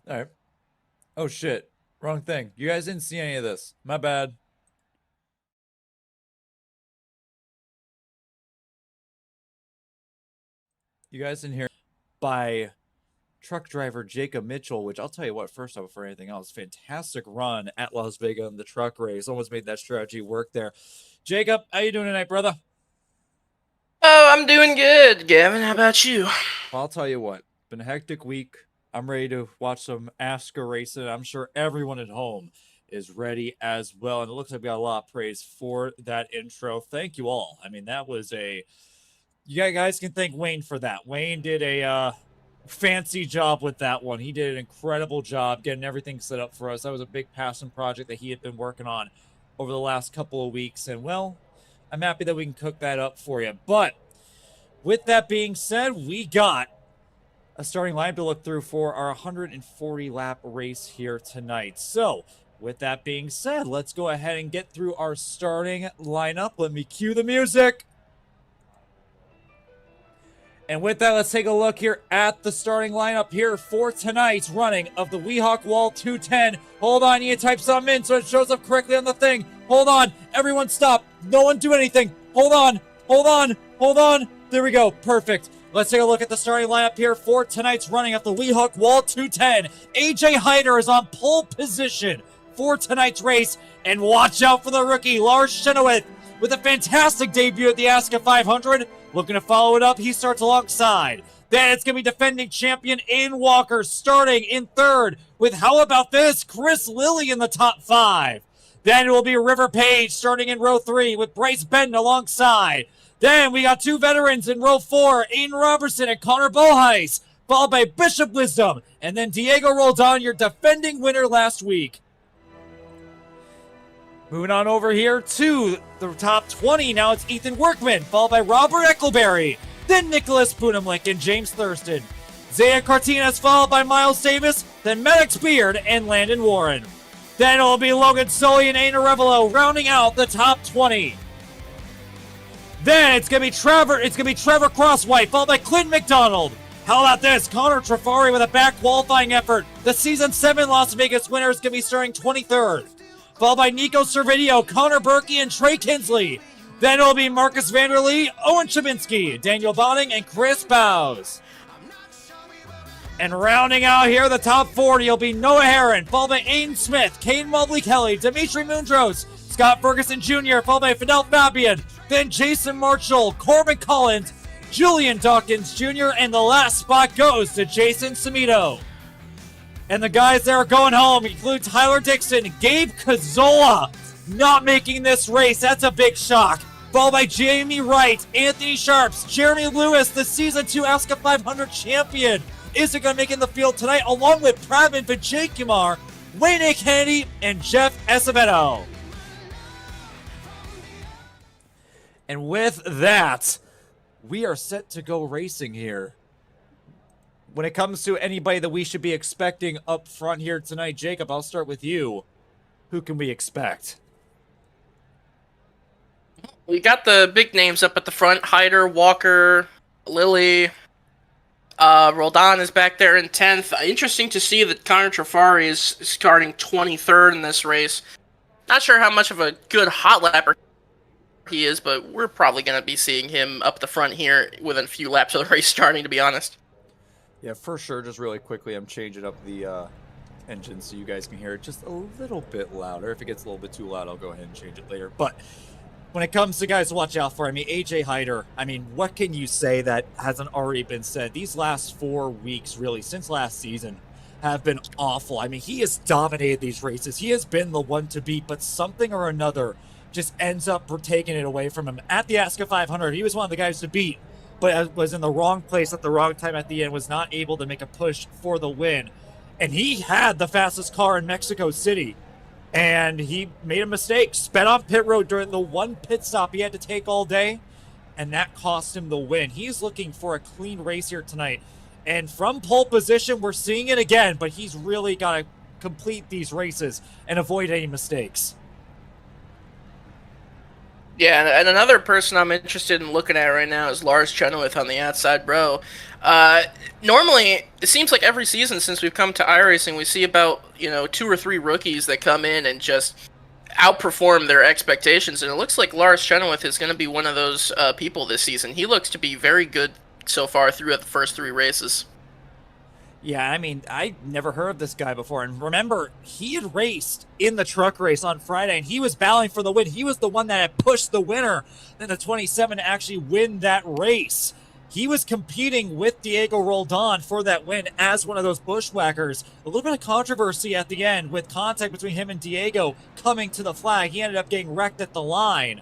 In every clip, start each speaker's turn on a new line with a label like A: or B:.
A: All right. Oh, shit. Wrong thing. You guys didn't see any of this. My bad. You guys didn't hear by truck driver Jacob Mitchell, which I'll tell you what, first off, before anything else, fantastic run at Las Vegas in the truck race. Almost made that strategy work there. Jacob, how you doing tonight, brother?
B: Oh, I'm doing good, Gavin. How about you?
A: Well, I'll tell you what, been a hectic week. I'm ready to watch some ASCA racing. I'm sure everyone at home is ready as well. And it looks like we got a lot of praise for that intro. Thank you all. I mean, that was you guys can thank Wayne for that. Wayne did a fancy job with that one. He did an incredible job getting everything set up for us. That was a big passion project that he had been working on over the last couple of weeks. And well, I'm happy that we can cook that up for you. But with that being said, we got a starting lineup to look through for our 140 lap race here tonight. So, with that being said, let's go ahead and get through our starting lineup. Let me cue the music. And with that, let's take a look here at the starting lineup here for tonight's running of the Wehawk Wall 210. Hold on, you type something in so it shows up correctly on the thing. Hold on, everyone stop. No one do anything. Hold on, hold on, hold on. There we go, perfect. Let's take a look at the starting lineup here for tonight's running of the Wehawk Wall 210. AJ Hyder is on pole position for tonight's race. And watch out for the rookie, Lars Chenoweth, with a fantastic debut at the ASCA 500. Looking to follow it up, he starts alongside. Then it's going to be defending champion Aiden Walker starting in third with, how about this, Chris Lilly in the top 5. Then it will be River Page starting in row 3 with Bryce Benton alongside. Then we got 2 veterans in row 4, Aiden Robertson and Connor Boheis, followed by Bishop Wisdom, and then Diego Roldan, your defending winner last week. Moving on over here to the top 20, now it's Ethan Workman, followed by Robert Eckleberry, then Nicholas Poonamlick and James Thurston. Zaya Cartinez followed by Miles Davis, then Maddox Beard and Landon Warren. Then it'll be Logan Sully and Aina Revelo rounding out the top 20. Then it's gonna be Trevor Crosswhite, followed by Clint McDonald. How about this? Connor Trafari with a back qualifying effort. The season 7 Las Vegas winner is gonna be starting 23rd. Followed by Nico Servideo, Connor Berkey, and Trey Kinsley. Then it'll be Marcus Vanderlee, Owen Chabinsky, Daniel Botting, and Chris Bowes. And rounding out here, the top 40 will be Noah Herron, followed by Aiden Smith, Kane Mobley Kelly, Dimitri Mundros, Scott Ferguson Jr., followed by Fidel Fabian, then Jason Marshall, Corbin Collins, Julian Dawkins Jr., and the last spot goes to Jason Samito. And the guys that are going home include Tyler Dixon, Gabe Cazzola, not making this race. That's a big shock. Followed by Jamie Wright, Anthony Sharps, Jeremy Lewis, the Season 2 ASCA 500 champion, isn't going to make it in the field tonight, along with Pradman Vijaykumar, Wayne A. Kennedy, and Jeff Acevedo. And with that, we are set to go racing here. When it comes to anybody that we should be expecting up front here tonight, Jacob, I'll start with you. Who can we expect?
B: We got the big names up at the front. Hyder, Walker, Lilly. Roldan is back there in 10th. Interesting to see that Connor Trafari is starting 23rd in this race. Not sure how much of a good hot lapper he is, but we're probably going to be seeing him up the front here within a few laps of the race starting, to be honest.
A: Yeah, for sure. Just really quickly, I'm changing up the engine so you guys can hear it just a little bit louder. If it gets a little bit too loud, I'll go ahead and change it later. But when it comes to guys to watch out for, I mean, AJ Hyder, I mean, what can you say that hasn't already been said? These last 4 weeks, really, since last season, have been awful. I mean, he has dominated these races. He has been the one to beat, but something or another just ends up taking it away from him. At the ASCA 500, he was one of the guys to beat, but was in the wrong place at the wrong time at the end, was not able to make a push for the win. And he had the fastest car in Mexico City. And he made a mistake, sped off pit road during the one pit stop he had to take all day, and that cost him the win. He's looking for a clean race here tonight. And from pole position, we're seeing it again, but he's really got to complete these races and avoid any mistakes.
B: Yeah, and another person I'm interested in looking at right now is Lars Chenoweth on the outside row. Uh, Normally, it seems like every season since we've come to iRacing, we see about 2 or 3 rookies that come in and just outperform their expectations, and it looks like Lars Chenoweth is going to be one of those people this season. He looks to be very good so far throughout the first 3 races.
A: Yeah, I mean, I never heard of this guy before. And remember, he had raced in the truck race on Friday, and he was battling for the win. He was the one that had pushed the winner in the 27 to actually win that race. He was competing with Diego Roldan for that win as one of those bushwhackers. A little bit of controversy at the end with contact between him and Diego coming to the flag. He ended up getting wrecked at the line.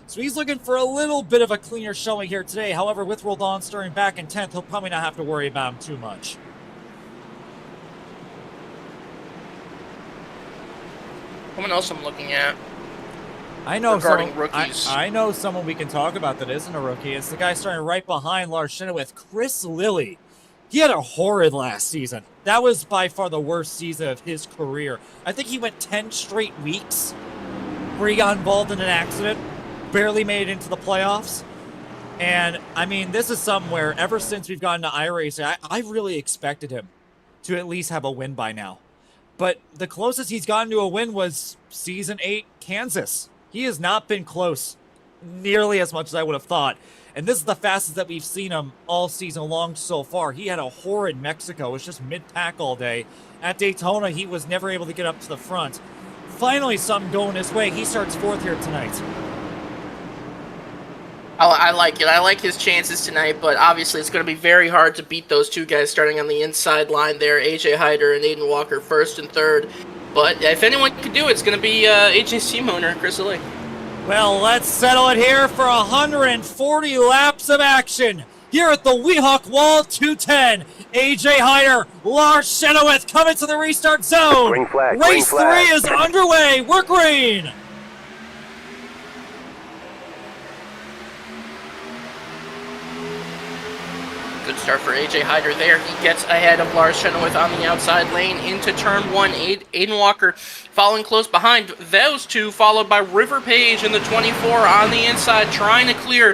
A: So he's looking for a little bit of a cleaner showing here today. However, with Roldan starting back in 10th, he'll probably not have to worry about him too much.
B: Someone else I'm looking at.
A: I know
B: regarding rookies.
A: I know someone we can talk about that isn't a rookie. It's the guy starting right behind Lars Chenoweth, Chris Lilly. He had a horrid last season. That was by far the worst season of his career. I think he went 10 straight weeks where he got involved in an accident, barely made it into the playoffs. And, I mean, this is somewhere, ever since we've gotten to iRacing, I really expected him to at least have a win by now. But the closest he's gotten to a win was Season 8 Kansas. He has not been close nearly as much as I would have thought. And this is the fastest that we've seen him all season long so far. He had a horrid Mexico. It was just mid-pack all day. At Daytona, he was never able to get up to the front. Finally, something going his way. He starts 4th here tonight.
B: I like it. I like his chances tonight, but obviously it's going to be very hard to beat those 2 guys starting on the inside line there, AJ Hyder and Aiden Walker 1st and 3rd. But if anyone could do it, it's going to be AJ's team owner, Chris Lee.
A: Well, let's settle it here for 140 laps of action here at the Wehawk Wall 210. AJ Hyder, Lars Chenoweth coming to the restart zone.
C: Green flag,
A: Race
C: green flag.
A: 3 is underway. We're green.
B: Good start for AJ Hyder there. He gets ahead of Lars Chenoweth on the outside lane into turn 1. Aiden Walker following close behind those 2, followed by River Page in the 24 on the inside, trying to clear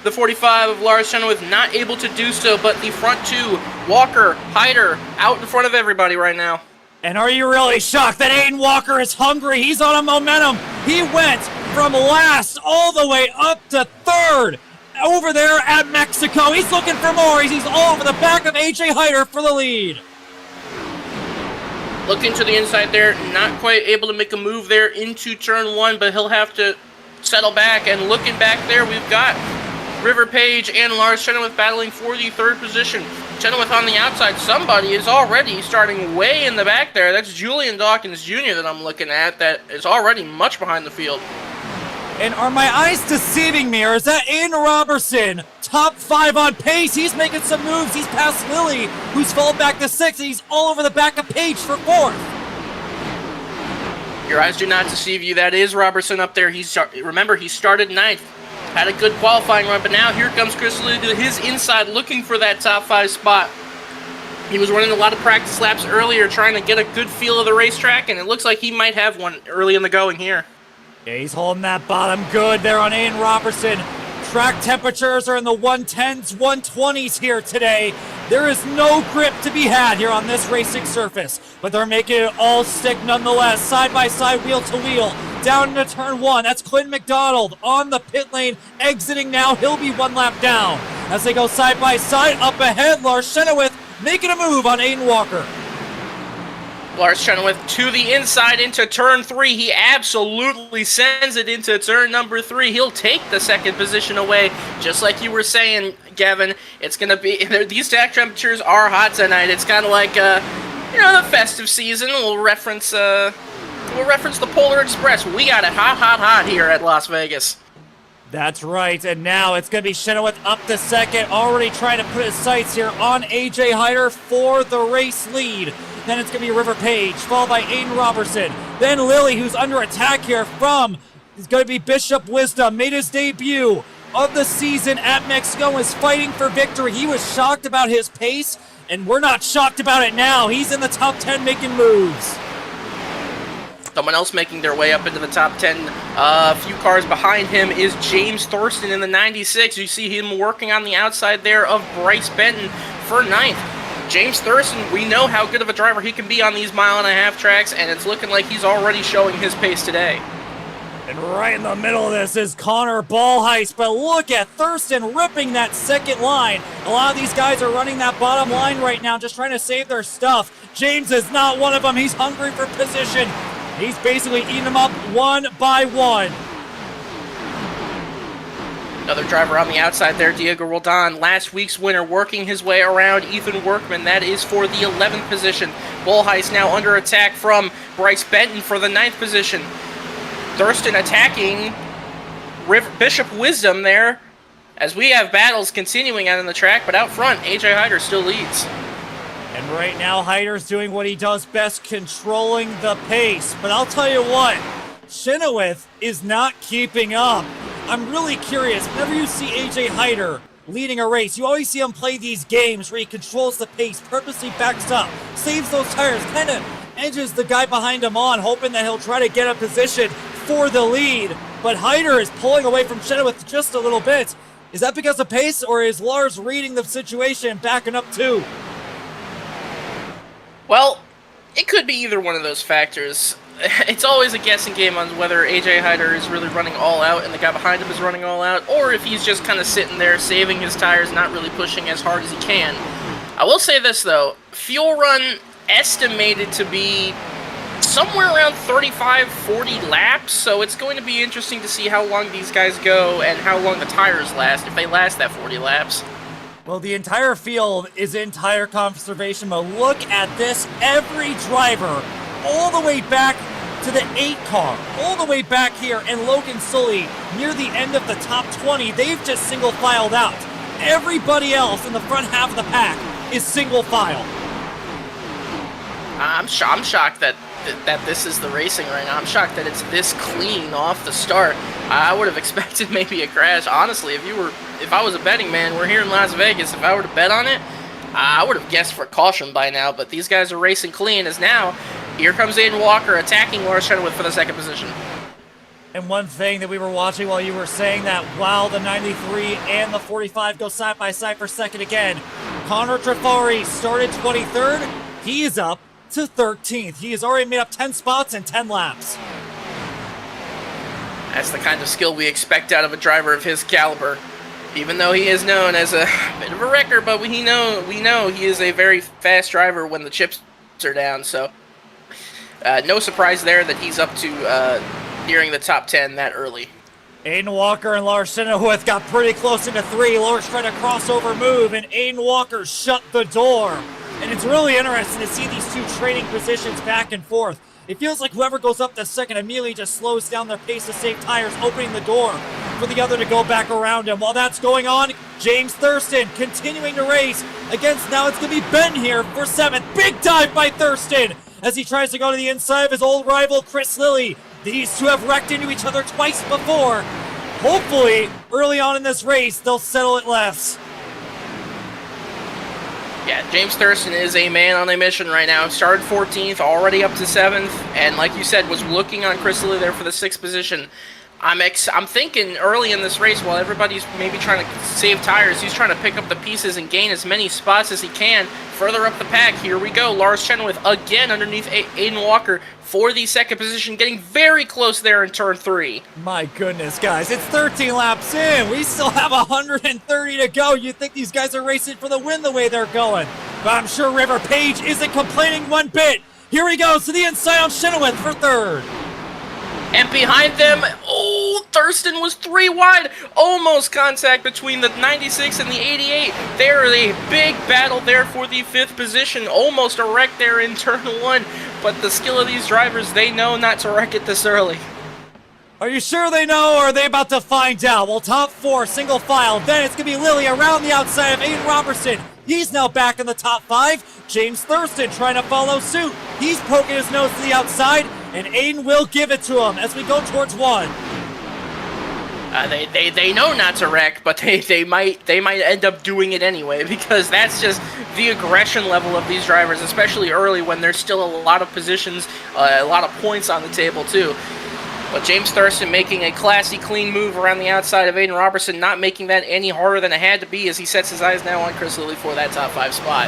B: the 45 of Lars Chenoweth, not able to do so, but the front 2, Walker, Hyder, out in front of everybody right now.
A: And are you really shocked that Aiden Walker is hungry? He's on a momentum. He went from last all the way up to 3rd. Over there at Mexico. He's looking for more. He's all over the back of AJ Hyder for the lead.
B: Looking to the inside there, not quite able to make a move there into turn 1, but he'll have to settle back. And looking back there, we've got River Page and Lars Chenoweth battling for the 3rd position. Chenoweth on the outside. Somebody is already starting way in the back there. That's Julian Dawkins Jr. that I'm looking at, that is already much behind the field.
A: And are my eyes deceiving me, or is that Aiden Robertson, top 5 on pace? He's making some moves. He's past Lilly, who's fallen back to 6th, and he's all over the back of Page for 4th.
B: Your eyes do not deceive you. That is Robertson up there. Remember, he started 9th. Had a good qualifying run, but now here comes Chris Lee to his inside, looking for that top 5 spot. He was running a lot of practice laps earlier, trying to get a good feel of the racetrack, and it looks like he might have one early in the going here.
A: Yeah, he's holding that bottom good there on Aiden Robertson. Track temperatures are in the 110s, 120s here today. There is no grip to be had here on this racing surface, but they're making it all stick nonetheless. Side by side, wheel to wheel, down into turn 1. That's Quinn McDonald on the pit lane, exiting now. He'll be 1 lap down. As they go side by side, up ahead, Lars Chenoweth making a move on Aiden Walker.
B: Lars Chenoweth to the inside into turn 3. He absolutely sends it into turn number 3. He'll take the 2nd position away. Just like you were saying, Gavin, it's going to be, these track temperatures are hot tonight. It's kind of like, the festive season. We'll reference the Polar Express. We got it hot, hot, hot here at Las Vegas.
A: That's right, and now it's going to be Chenoweth up to 2nd, already trying to put his sights here on AJ Hyder for the race lead. Then it's going to be River Page, followed by Aiden Robertson. Then Lilly, who's under attack here from, is going to be Bishop Wisdom, made his debut of the season at Mexico, is fighting for victory. He was shocked about his pace, and we're not shocked about it now. He's in the top 10 making moves.
B: Someone else making their way up into the top 10. A few cars behind him is James Thurston in the 96. You see him working on the outside there of Bryce Benton for 9th. James Thurston, we know how good of a driver he can be on these mile-and-a-half tracks, and it's looking like he's already showing his pace today.
A: And right in the middle of this is Connor Ballheist, but look at Thurston ripping that second line. A lot of these guys are running that bottom line right now, just trying to save their stuff. James is not one of them. He's hungry for position. He's basically eating them up one by one.
B: Another driver on the outside there, Diego Roldan, last week's winner, working his way around Ethan Workman. That is for the 11th position. Bullheist now under attack from Bryce Benton for the 9th position. Thurston attacking Bishop Wisdom there, as we have battles continuing out on the track, but out front, AJ Hyder still leads.
A: And right now, Hyder's doing what he does best, controlling the pace. But I'll tell you what, Chenoweth is not keeping up. I'm really curious, whenever you see AJ Hyder leading a race, you always see him play these games where he controls the pace, purposely backs up, saves those tires, kind of edges the guy behind him on, hoping that he'll try to get a position for the lead. But Hyder is pulling away from Chenoweth just a little bit. Is that because of pace, or is Lars reading the situation and backing up too?
B: Well, it could be either one of those factors. It's always a guessing game on whether AJ Hyder is really running all out and the guy behind him is running all out, or if he's just kind of sitting there saving his tires, not really pushing as hard as he can. I will say this though, fuel run estimated to be somewhere around 35-40 laps, so it's going to be interesting to see how long these guys go and how long the tires last, if they last that 40 laps.
A: Well, the entire field is in tire conservation mode. Look at this. Every driver, all the way back to the 8 car, all the way back here, and Logan Sully near the end of the top 20, they've just single filed out. Everybody else in the front half of the pack is single file.
B: I'm shocked that this is the racing right now. I'm shocked that it's this clean off the start. I would have expected maybe a crash. Honestly, if I was a betting man, we're here in Las Vegas. If I were to bet on it, I would have guessed for caution by now. But these guys are racing clean. As now, here comes Aiden Walker attacking Lars Chenoweth for the 2nd position.
A: And one thing that we were watching while you were saying that, while the 93 and the 45 go side by side for second again, Connor Trafari started 23rd. He is up to 13th. He has already made up 10 spots in 10 laps.
B: That's the kind of skill we expect out of a driver of his caliber. Even though he is known as a bit of a wrecker, but we know he is a very fast driver when the chips are down. So no surprise there that he's up to nearing the top 10 that early.
A: Aiden Walker and Lars Chenoweth got pretty close into 3. Lars tried a crossover move, and Aiden Walker shut the door. And it's really interesting to see these two trading positions back and forth. It feels like whoever goes up the second immediately just slows down their pace to save tires, opening the door for the other to go back around him. While that's going on, James Thurston continuing to race against, now it's going to be Ben here for 7th. Big dive by Thurston as he tries to go to the inside of his old rival, Chris Lilly. These two have wrecked into each other twice before. Hopefully, early on in this race, they'll settle it less.
B: Yeah, James Thurston is a man on a mission right now. Started 14th, already up to 7th, and like you said, was looking on Chris Lilly there for the 6th position. I'm thinking early in this race, while everybody's maybe trying to save tires, he's trying to pick up the pieces and gain as many spots as he can further up the pack. Here we go. Lars Chenoweth again underneath Aiden Walker for the 2nd position, getting very close there in turn 3.
A: My goodness, guys, it's 13 laps in. We still have 130 to go. You'd think these guys are racing for the win the way they're going. But I'm sure River Page isn't complaining one bit. Here he goes to the inside on Chenoweth for 3rd.
B: And behind them, Thurston was 3 wide. Almost contact between the 96 and the 88. There is a big battle there for the 5th position. Almost a wreck there in turn 1. But the skill of these drivers, they know not to wreck it this early.
A: Are you sure they know, or are they about to find out? Well, top 4, single file. Then it's going to be Lilly around the outside of Aiden Robertson. He's now back in the top 5. James Thurston trying to follow suit. He's poking his nose to the outside, and Aiden will give it to him as we go towards 1.
B: They know not to wreck, but they might end up doing it anyway, because that's just the aggression level of these drivers, especially early when there's still a lot of positions, a lot of points on the table too. But James Thurston making a classy, clean move around the outside of Aiden Robertson, not making that any harder than it had to be as he sets his eyes now on Chris Lilly for that top 5 spot.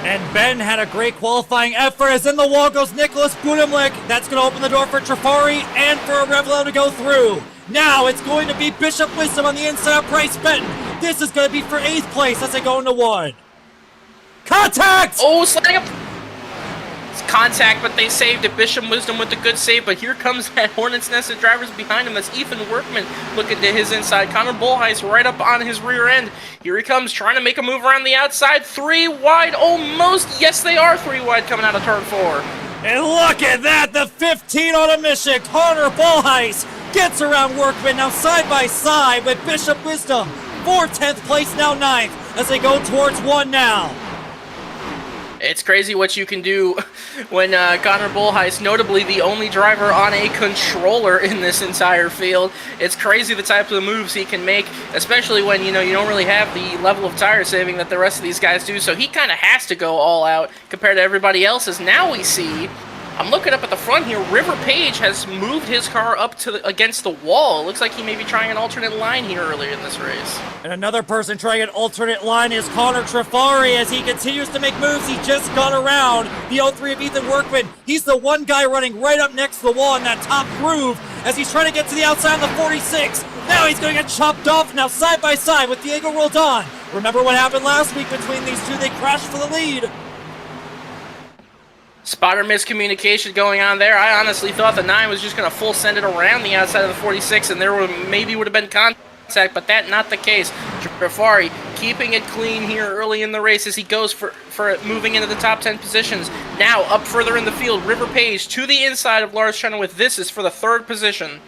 A: And Ben had a great qualifying effort as in the wall goes Nicholas Budimlik. That's going to open the door for Trafari and for a Revelo to go through. Now it's going to be Bishop Wisdom on the inside of Bryce Benton. This is going to be for 8th place as they go into 1. Contact!
B: Oh, sliding up. It's contact, but they saved it. Bishop Wisdom with the good save, but here comes that Hornets Nest of drivers behind him. That's Ethan Workman looking to his inside. Connor Bullheis right up on his rear end. Here he comes, trying to make a move around the outside. 3 wide, almost. Yes, they are 3 wide coming out of turn 4.
A: And look at that, the 15 on a mission. Connor Bullheis gets around Workman, now side by side with Bishop Wisdom. 10th place, now 9th, as they go towards 1 now.
B: It's crazy what you can do when Connor Bullheis, notably the only driver on a controller in this entire field. It's crazy the types of moves he can make, especially when, you don't really have the level of tire saving that the rest of these guys do. So he kind of has to go all out compared to everybody else. As now we see, I'm looking up at the front here, River Page has moved his car up to against the wall. It looks like he may be trying an alternate line here earlier in this race.
A: And another person trying an alternate line is Connor Trafari as he continues to make moves. He just got around the 03 of Ethan Workman. He's the one guy running right up next to the wall in that top groove as he's trying to get to the outside of the 46. Now he's going to get chopped off now side by side with Diego Roldan. Remember what happened last week between these two? They crashed for the lead.
B: Spotter miscommunication going on there. I honestly thought the 9 was just going to full send it around the outside of the 46, and there would have been contact, but that not the case. Trafari keeping it clean here early in the race as he goes for moving into the top 10 positions. Now up further in the field, River Page to the inside of Lars Chenoweth. This is for the 3rd position.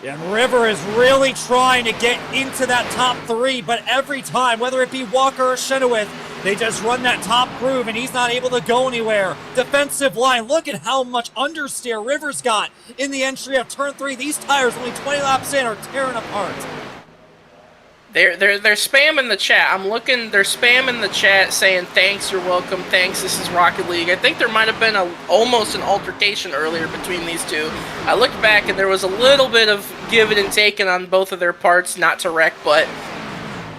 A: Yeah, and River is really trying to get into that top 3, but every time, whether it be Walker or Chenoweth, they just run that top groove, and he's not able to go anywhere. Defensive line, look at how much understeer Rivers got in the entry of turn 3. These tires, only 20 laps in, are tearing apart.
B: They're spamming the chat. I'm looking. They're spamming the chat saying thanks, you're welcome, thanks. This is Rocket League. I think there might have been almost an altercation earlier between these two. I looked back and there was a little bit of give it and taking on both of their parts, not to wreck, but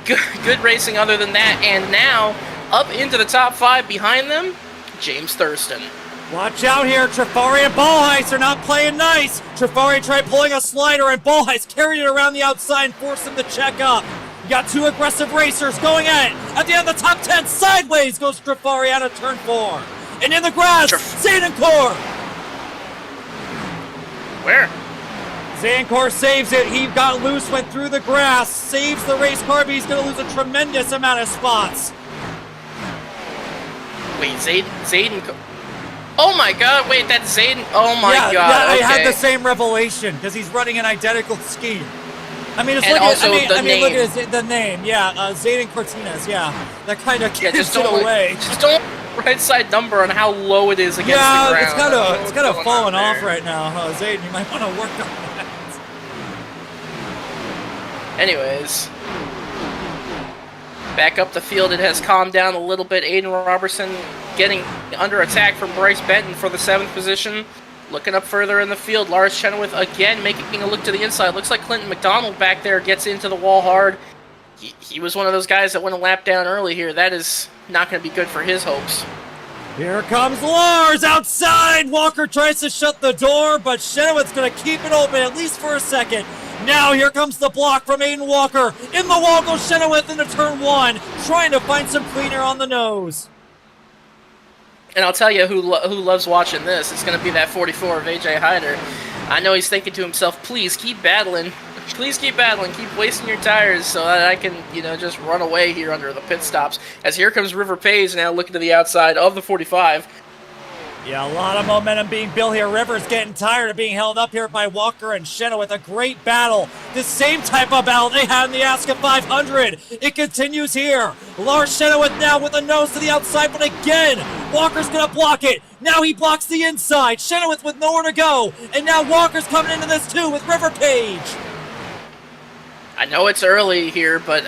B: good racing other than that. And now up into the top 5 behind them, James Thurston.
A: Watch out here, Trafari and Bullheis are not playing nice. Trafari tried pulling a slider and Bullheis carried it around the outside and forced him to check up. You got 2 aggressive racers going at it. At the end of the top 10, sideways goes Trafari out of turn 4. And in the grass, Zadencourt.
B: Where?
A: Zadencourt saves it. He got loose, went through the grass, saves the race car, but he's going to lose a tremendous amount of spots.
B: Wait, Zadencourt. Oh my god, wait, that's Zayden. Oh my god.
A: Yeah,
B: okay.
A: I had the same revelation because he's running an identical scheme. I mean, it's
B: and
A: look
B: also
A: at,
B: the name.
A: Look at the name, yeah, Zayden Cortines, yeah. That kind of gives
B: just
A: it
B: don't
A: away.
B: Just don't right side number on how low it is against the ground.
A: Yeah, it's kind of falling off right now. Zayden, you might want to work on that.
B: Anyways. Back up the field, it has calmed down a little bit. Aiden Robertson getting under attack from Bryce Benton for the 7th position. Looking up further in the field, Lars Chenoweth again making a look to the inside. Looks like Clinton McDonald back there gets into the wall hard. He was one of those guys that went a lap down early here. That is not going to be good for his hopes.
A: Here comes Lars outside. Walker tries to shut the door, but Chenoweth's going to keep it open at least for a second. Now here comes the block from Aiden Walker. In the wall goes Chenoweth into turn 1, trying to find some clean air on the nose.
B: And I'll tell you who loves watching this. It's going to be that 44 of AJ Hyder. I know he's thinking to himself, please keep battling. Please keep battling. Keep wasting your tires so that I can, just run away here under the pit stops. As here comes River Page now looking to the outside of the 45.
A: Yeah, a lot of momentum being built here. Rivers getting tired of being held up here by Walker and Chenoweth. A great battle. The same type of battle they had in the ASCA 500. It continues here. Lars Chenoweth now with a nose to the outside, but again, Walker's going to block it. Now he blocks the inside. Chenoweth with nowhere to go. And now Walker's coming into this too with River Page.
B: I know it's early here, but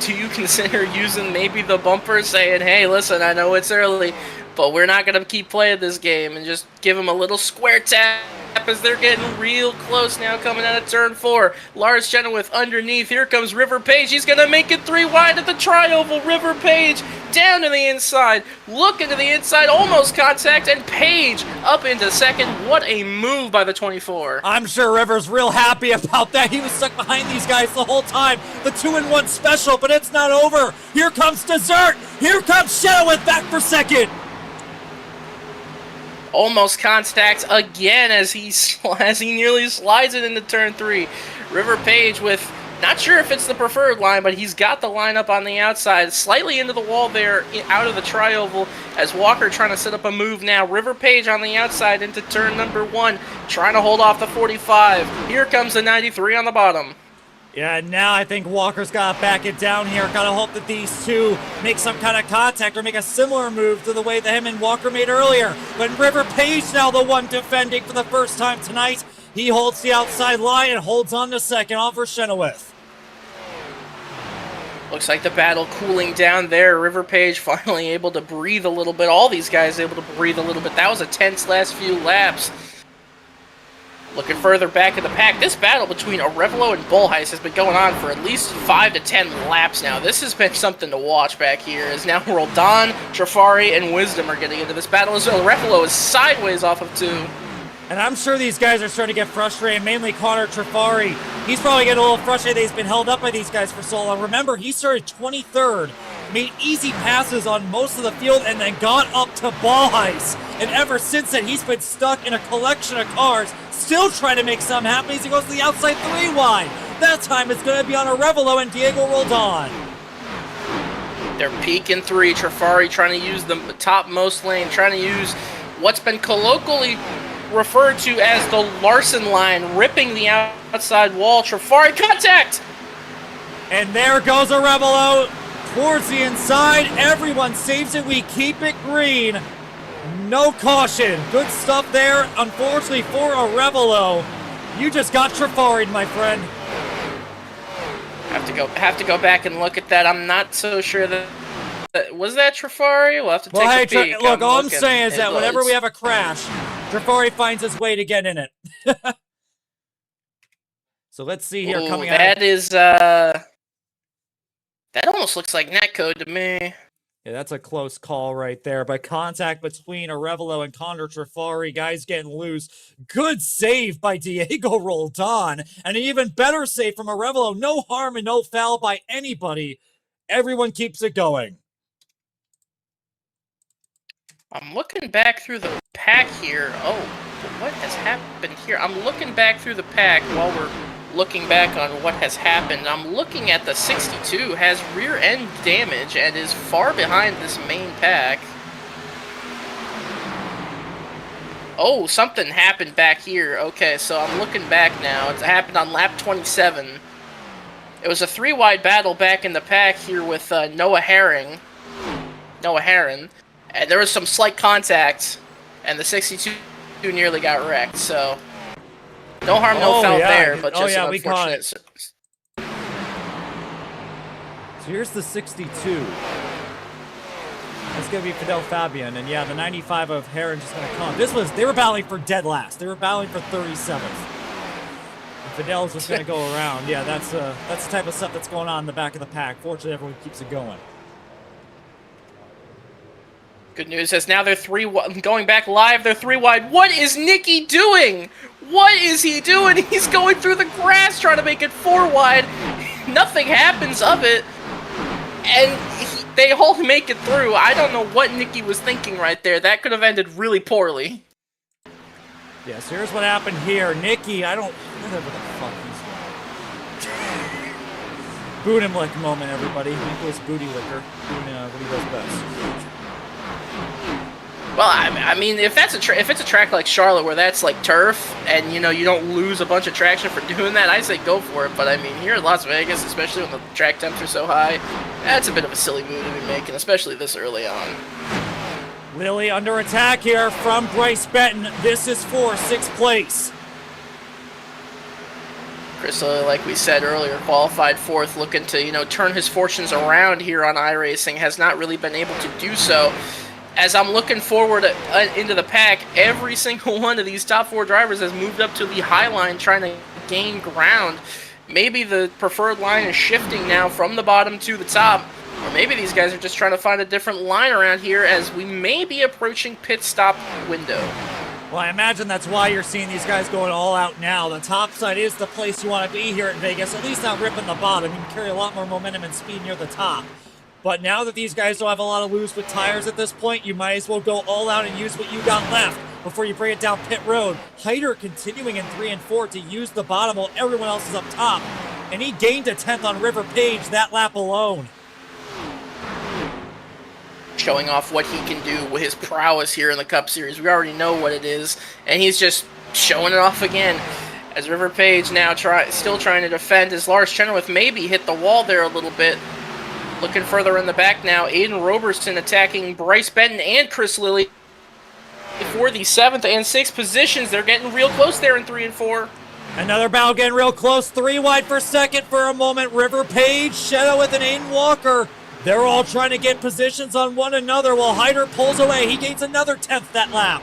B: do you consider using maybe the bumper, saying, hey, listen, I know it's early, but we're not going to keep playing this game, and just give them a little square tap as they're getting real close now, coming out of turn 4. Lars Chenoweth underneath. Here comes River Page. He's going to make it 3 wide at the tri-oval. River Page down to the inside, looking to the inside, almost contact, and Page up into second. What a move by the 24.
A: I'm sure River's real happy about that. He was stuck behind these guys the whole time. The 2-in-1 special, but it's not over. Here comes Dessert. Here comes Chenoweth back for second.
B: Almost contact again as he nearly slides it into turn 3. River Page with, not sure if it's the preferred line, but he's got the lineup on the outside, slightly into the wall there, out of the tri-oval, as Walker trying to set up a move now. River Page on the outside into turn number 1, trying to hold off the 45. Here comes the 93 on the bottom.
A: Yeah, now I think Walker's got to back it down here. Got to hope that these two make some kind of contact or make a similar move to the way that him and Walker made earlier. But River Page now the one defending for the first time tonight. He holds the outside line and holds on to second off for Chenoweth.
B: Looks like the battle cooling down there. River Page finally able to breathe a little bit. All these guys able to breathe a little bit. That was a tense last few laps. Looking further back in the pack, this battle between Arevalo and Bullheist has been going on for at least 5 to 10 laps now. This has been something to watch back here, as now Roldan, Trafari, and Wisdom are getting into this battle as well. Arevalo is sideways off of 2.
A: And I'm sure these guys are starting to get frustrated, mainly Connor Trafari. He's probably getting a little frustrated that he's been held up by these guys for so long. Remember, he started 23rd, made easy passes on most of the field, and then got up to Bullheist. And ever since then, he's been stuck in a collection of cars, still trying to make some happen as he goes to the outside 3 wide. That time it's going to be on Arevalo and Diego Roldan.
B: They're peaking 3. Trafari trying to use the topmost lane, trying to use what's been colloquially referred to as the Larson line, ripping the outside wall. Trafari contact!
A: And there goes Arevalo towards the inside. Everyone saves it. We keep it green. No caution. Good stuff there. Unfortunately for Arevalo, you just got Trafari'd, my friend.
B: Have to go back and look at that. I'm not so sure that was that Trafari. We'll have to take a peek.
A: Look, all I'm saying is that whenever we have a crash, Trafari finds his way to get in it. So let's see here. Coming out.
B: That is that almost looks like netcode to me.
A: Yeah, that's a close call right there. But contact between Arevalo and Connor Trafari. Guys getting loose. Good save by Diego Roldan. And an even better save from Arevalo. No harm and no foul by anybody. Everyone keeps it going.
B: I'm looking back through the pack here. Oh, what has happened here? I'm looking back through the pack while we're looking back on what has happened. I'm looking at the 62 has rear end damage and is far behind this main pack. Oh, something happened back here. Okay, so I'm looking back now. It happened on lap 27. It was a 3-wide battle back in the pack here with Noah Heron. And there was some slight contact, and the 62 nearly got wrecked, so no harm, no foul there, but just an unfortunate circumstance.
A: So here's the 62. That's going to be Fidel Fabian, and yeah, the 95 of Heron just going to come. They were battling for dead last. They were battling for 37th. And Fidel's just going to go around. Yeah, that's the type of stuff that's going on in the back of the pack. Fortunately, everyone keeps it going.
B: Good news is now they're going back live, they're 3 wide. What is Nicky doing? What is he doing? He's going through the grass trying to make it 4 wide. Nothing happens of it. And they all make it through. I don't know what Nicky was thinking right there. That could have ended really poorly.
A: Yes, here's what happened here. Nicky, whatever the fuck he's doing. Boot him like moment, everybody. Nicholas Booty Licker doing what he does best.
B: Well, I mean, if it's a track like Charlotte where that's like turf, and you don't lose a bunch of traction for doing that, I say go for it. But I mean, here in Las Vegas, especially when the track temps are so high, that's a bit of a silly move to be making, especially this early on.
A: Lilly under attack here from Bryce Benton. This is for 6th place.
B: Chris Lilly, like we said earlier, qualified fourth, looking to, turn his fortunes around here on iRacing, has not really been able to do so. As I'm looking forward into the pack, every single one of these top 4 drivers has moved up to the high line trying to gain ground. Maybe the preferred line is shifting now from the bottom to the top, or maybe these guys are just trying to find a different line around here as we may be approaching pit stop window.
A: Well, I imagine that's why you're seeing these guys going all out now. The top side is the place you want to be here in Vegas, at least not ripping the bottom. You can carry a lot more momentum and speed near the top. But now that these guys don't have a lot of lose with tires at this point, you might as well go all out and use what you got left before you bring it down pit road. Hyder continuing in 3 and 4 to use the bottom while everyone else is up top. And he gained a 10th on River Page that lap alone.
B: Showing off what he can do with his prowess here in the Cup Series. We already know what it is, and he's just showing it off again. As River Page now still trying to defend, as Lars Chenoweth maybe hit the wall there a little bit. Looking further in the back now, Aiden Roberson attacking Bryce Benton and Chris Lilly for the 7th and 6th positions. They're getting real close there in 3 and 4.
A: Another battle getting real close. 3 wide for second for a moment. River Page, Chenoweth, and Aiden Walker. They're all trying to get positions on one another while Hyder pulls away. He gains another 10th that lap.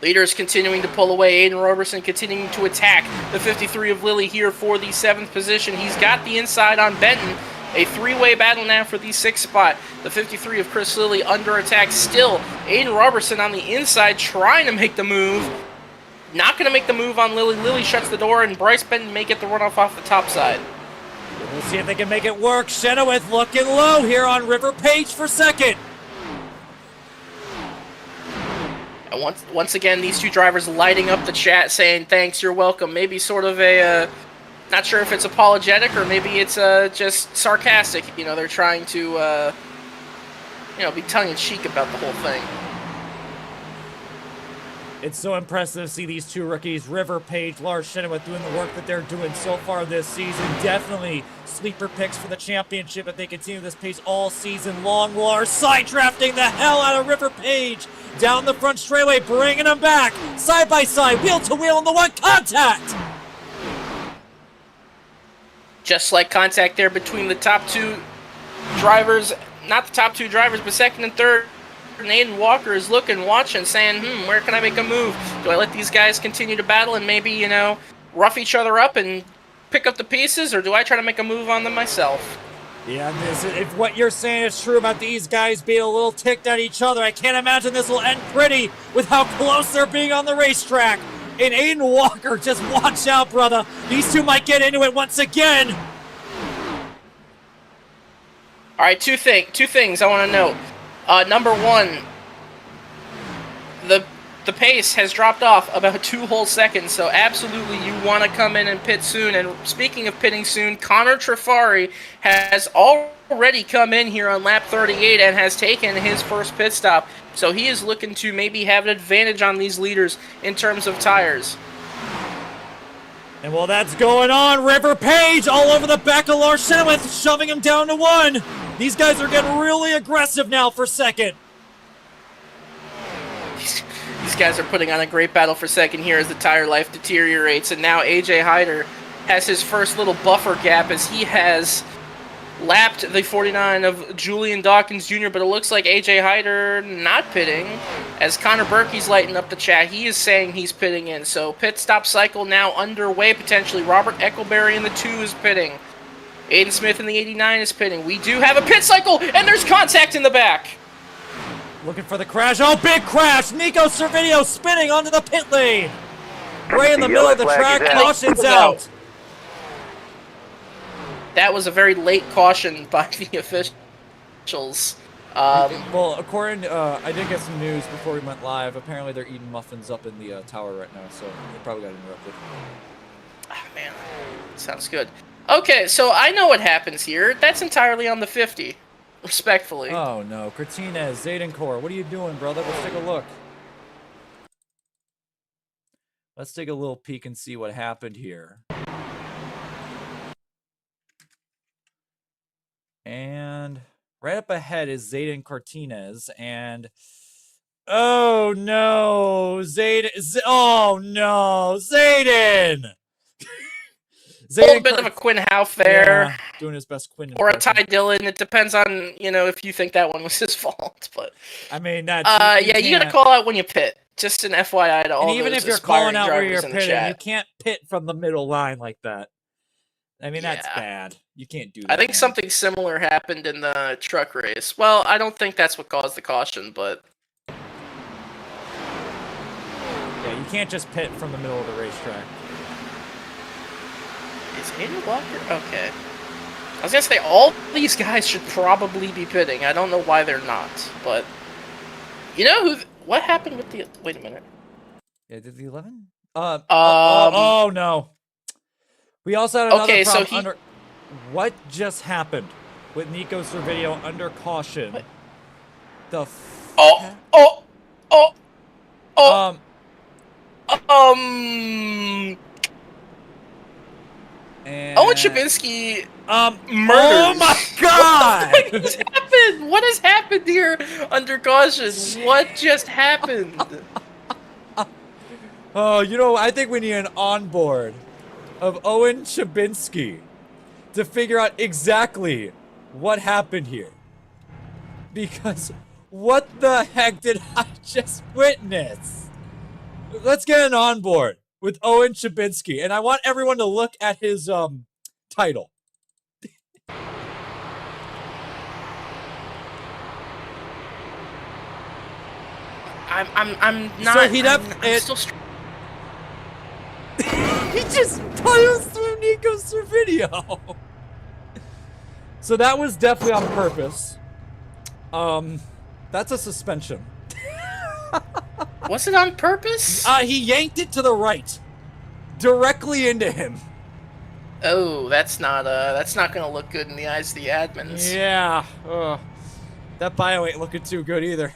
B: Leaders continuing to pull away. Aiden Roberson continuing to attack the 53 of Lilly here for the 7th position. He's got the inside on Benton. A 3-way battle now for the 6th spot. The 53 of Chris Lilly under attack still. Aiden Roberson on the inside trying to make the move. Not going to make the move on Lilly. Lilly shuts the door, and Bryce Benton may get the runoff off the top side.
A: We'll see if they can make it work. Chenoweth looking low here on River Page for second.
B: And once again, these two drivers lighting up the chat saying, thanks, you're welcome. Maybe sort of a, not sure if it's apologetic or maybe it's just sarcastic. They're trying to, be tongue-in-cheek about the whole thing.
A: It's so impressive to see these two rookies, River Page, Lars Chenoweth, doing the work that they're doing so far this season. Definitely sleeper picks for the championship if they continue this pace all season long. Lars side drafting the hell out of River Page down the front straightaway, bringing him back side by side, wheel to wheel on the one contact.
B: Just like contact there between the top 2 drivers, not the top 2 drivers, but second and third. Aiden Walker is looking, watching, saying, where can I make a move? Do I let these guys continue to battle and maybe, rough each other up and pick up the pieces, or do I try to make a move on them myself?
A: Yeah, if what you're saying is true about these guys being a little ticked at each other, I can't imagine this will end pretty with how close they're being on the racetrack. And Aiden Walker, just watch out, brother. These two might get into it once again.
B: All right, two things I want to note. Number one, the pace has dropped off about 2 whole seconds, so absolutely you want to come in and pit soon. And speaking of pitting soon, Connor Trafari has already come in here on lap 38 and has taken his first pit stop. So he is looking to maybe have an advantage on these leaders in terms of tires.
A: And while that's going on, River Page all over the back of Lars Chenoweth, shoving him down to 1. These guys are getting really aggressive now for second.
B: These guys are putting on a great battle for second here as the tire life deteriorates. And now AJ Hyder has his first little buffer gap as he has lapped the 49 of Julian Dawkins Jr., but it looks like AJ Hyder not pitting. As Connor Berkey's lighting up the chat, he is saying he's pitting in. So pit stop cycle now underway potentially. Robert Eccleberry in the 2 is pitting. Aiden Smith in the 89 is pitting. We do have a pit cycle, and there's contact in the back.
A: Looking for the crash. Oh, big crash. Nico Servideo spinning onto the pit lane. Right in the middle of the track. Caution's out.
B: That was a very late caution by the officials.
A: Well, according, I did get some news before we went live. Apparently they're eating muffins up in the tower right now, so they probably got interrupted.
B: Ah, man, sounds good. Okay, so I know what happens here. That's entirely on the 50, respectfully.
A: Oh, no. Cortinez, Zaydencore, what are you doing, brother? Let's take a look. Let's take a little peek and see what happened here. And right up ahead is Zayden Cortinez, and Oh no, Zayden! Oh no, Zayden!
B: A little bit of a Quinn Houff there.
A: Yeah, doing his best Quinn
B: Or a
A: impression.
B: Ty Dillon. It depends on, if you think that one was his fault. But
A: I mean, that's
B: you gotta call out when you pit. Just an FYI to all
A: and even
B: those
A: if you're
B: aspiring
A: calling out where
B: drivers
A: you're
B: in the
A: pitting,
B: chat.
A: you can't pit from the middle line like that. I mean, that's
B: Yeah.
A: bad. You can't do that.
B: I think
A: man.
B: something similar happened in the truck race. Well, I don't think that's what caused the caution, but
A: Yeah, you can't just pit from the middle of the racetrack.
B: is Andrew Walker? Okay. I was gonna say, all these guys should probably be pitting. I don't know why they're not, but... You know who... What happened with the... Wait a minute.
A: Yeah, did the 11? Oh, no. We also had another
B: okay,
A: problem
B: so
A: under... What just happened with Nico Servideo under caution?
B: What?
A: The and...
B: Owen Chabinski murders.
A: Oh my god!
B: What has happened? What has happened here under caution? What just happened?
A: Oh, I think we need an onboard of Owen Chabinski to figure out exactly what happened here. Because what the heck did I just witness? Let's get an onboard with Owen Chabinski, and I want everyone to look at his title.
B: I'm not.
A: So he'd have
B: I'm still
A: he just titles through Nico Servideo. So that was definitely on purpose. That's a suspension.
B: Was it on purpose?
A: He yanked it to the right, directly into him.
B: Oh, that's not gonna look good in the eyes of the admins.
A: Yeah. That bio ain't looking too good either.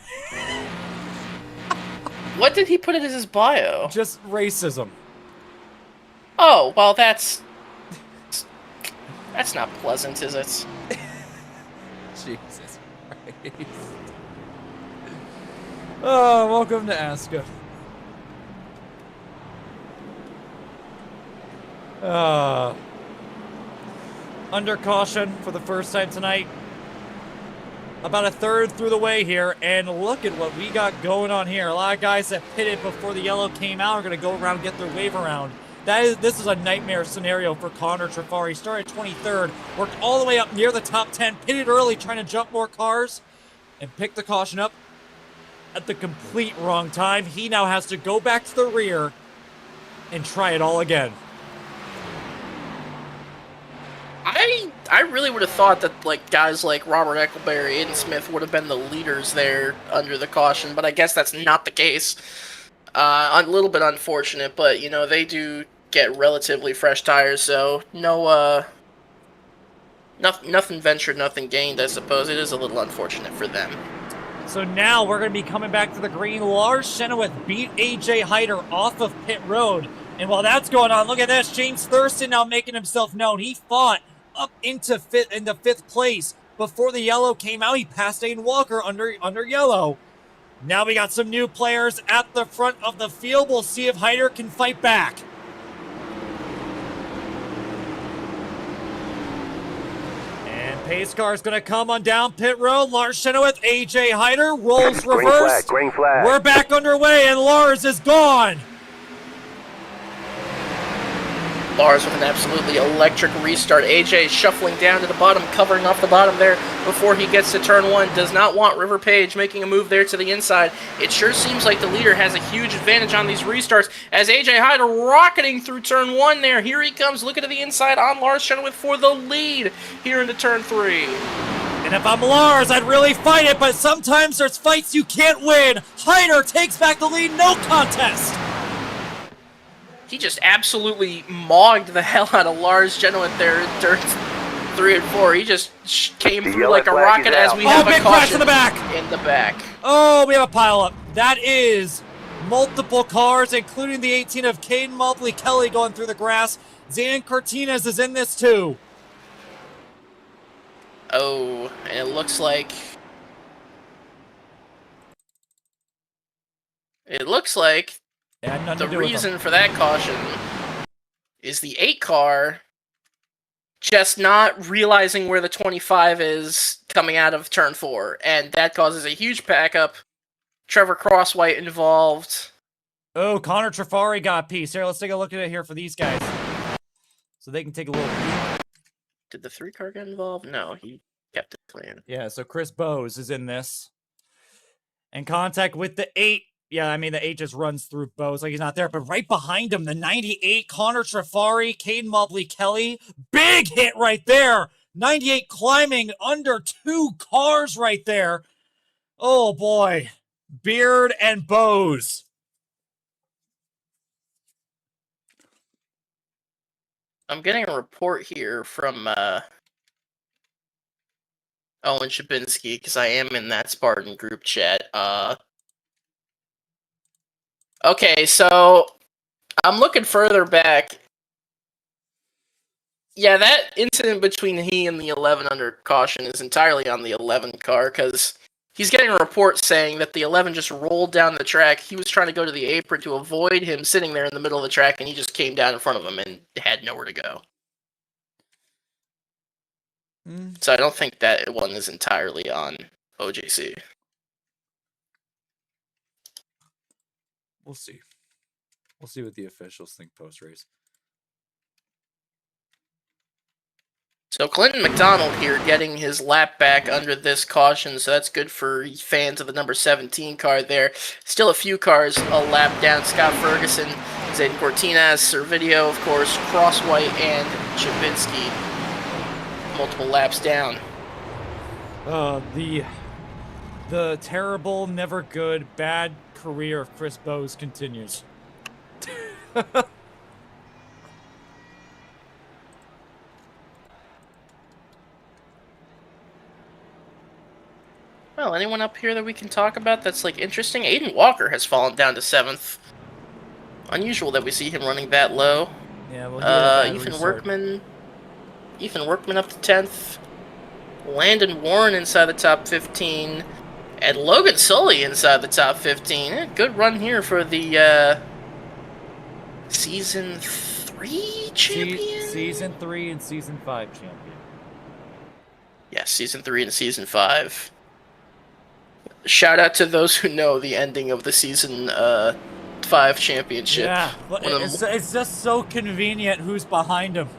B: What did he put in as his bio?
A: Just racism.
B: Oh, well, that's not pleasant, is it?
A: Jesus Christ. Oh, welcome to ASCA. Under caution for the first time tonight. About a third through the way here, and look at what we got going on here. A lot of guys that pitted before the yellow came out are going to go around and get their wave around. This is a nightmare scenario for Connor Trafari. Started 23rd, worked all the way up near the top 10, pitted early trying to jump more cars, and picked the caution up at the complete wrong time. He now has to go back to the rear and try it all again.
B: I really would have thought that guys like Robert Eccleberry, Aiden Smith would have been the leaders there under the caution, but I guess that's not the case. A little bit unfortunate, but they do get relatively fresh tires, so nothing ventured, nothing gained. I suppose it is a little unfortunate for them.
A: So now we're going to be coming back to the green. Lars Chenoweth beat AJ Hyder off of pit road. And while that's going on, look at this. James Thurston now making himself known. He fought up into fifth place. Before the yellow came out, he passed Aiden Walker under yellow. Now we got some new players at the front of the field. We'll see if Hyder can fight back. And pace car is going to come on down pit road. Lars Chenoweth, AJ Hyder rolls reverse.
C: Green flag.
A: We're back underway, and Lars is gone.
B: Lars with an absolutely electric restart. AJ shuffling down to the bottom, covering off the bottom there before he gets to turn one. Does not want River Page making a move there to the inside. It sure seems like the leader has a huge advantage on these restarts as AJ Hyder rocketing through turn one there. Here he comes, looking to the inside on Lars Chenoweth for the lead here into turn three.
A: And if I'm Lars, I'd really fight it, but sometimes there's fights you can't win. Hyder takes back the lead, no contest.
B: He just absolutely mogged the hell out of Lars Chenoweth there in turns 3 and 4. He just came through like a rocket as we have a
A: big
B: caution
A: crash in the back. Oh, we have a pileup. That is multiple cars, including the 18 of Caden Mobley Kelly going through the grass. Zan Cortines is in this too.
B: Oh, and it looks like looks like the reason for that caution is the 8 car just not realizing where the 25 is coming out of turn 4, and that causes a huge backup. Trevor Crosswhite involved.
A: Oh, Connor Trafari got a piece. Here, let's take a look at it here for these guys. So they can take a little peek.
B: Did the 3 car get involved? No, he kept it clean.
A: Yeah, so Chris Bowes is in this. In contact with the 8. Yeah, I mean, the 8 just runs through Bowes like he's not there. But right behind him, the 98, Connor Trafari, Caden Mobley-Kelly. Big hit right there. 98 climbing under 2 cars right there. Oh, boy. Beard and Bowes.
B: I'm getting a report here from Owen Shabinsky, because I am in that Spartan group chat. Okay, so I'm looking further back. Yeah, that incident between he and the 11 under caution is entirely on the 11 car, because he's getting a report saying that the 11 just rolled down the track. He was trying to go to the apron to avoid him sitting there in the middle of the track, and he just came down in front of him and had nowhere to go. So I don't think that one is entirely on OJC.
A: We'll see. We'll see what the officials think post-race.
B: So Clinton McDonald here getting his lap back under this caution, so that's good for fans of the number 17 car there. Still a few cars a lap down. Scott Ferguson, Zayden Cortines, Servideo, of course, Crosswhite, and Chabinsky. Multiple laps down.
A: The terrible, never good, bad career of Chris Bowes continues.
B: Well, anyone up here that we can talk about that's like interesting? Aiden Walker has fallen down to 7th. Unusual that we see him running that low.
A: Yeah, well,
B: Ethan Workman up to 10th. Landon Warren inside the top 15. And Logan Sully inside the top 15. Good run here for the Season 3 champion?
A: Season 3 and Season 5 champion.
B: Yeah, Season 3 and Season 5. Shout out to those who know the ending of the Season 5 championship.
A: Yeah, it's just so convenient who's behind him.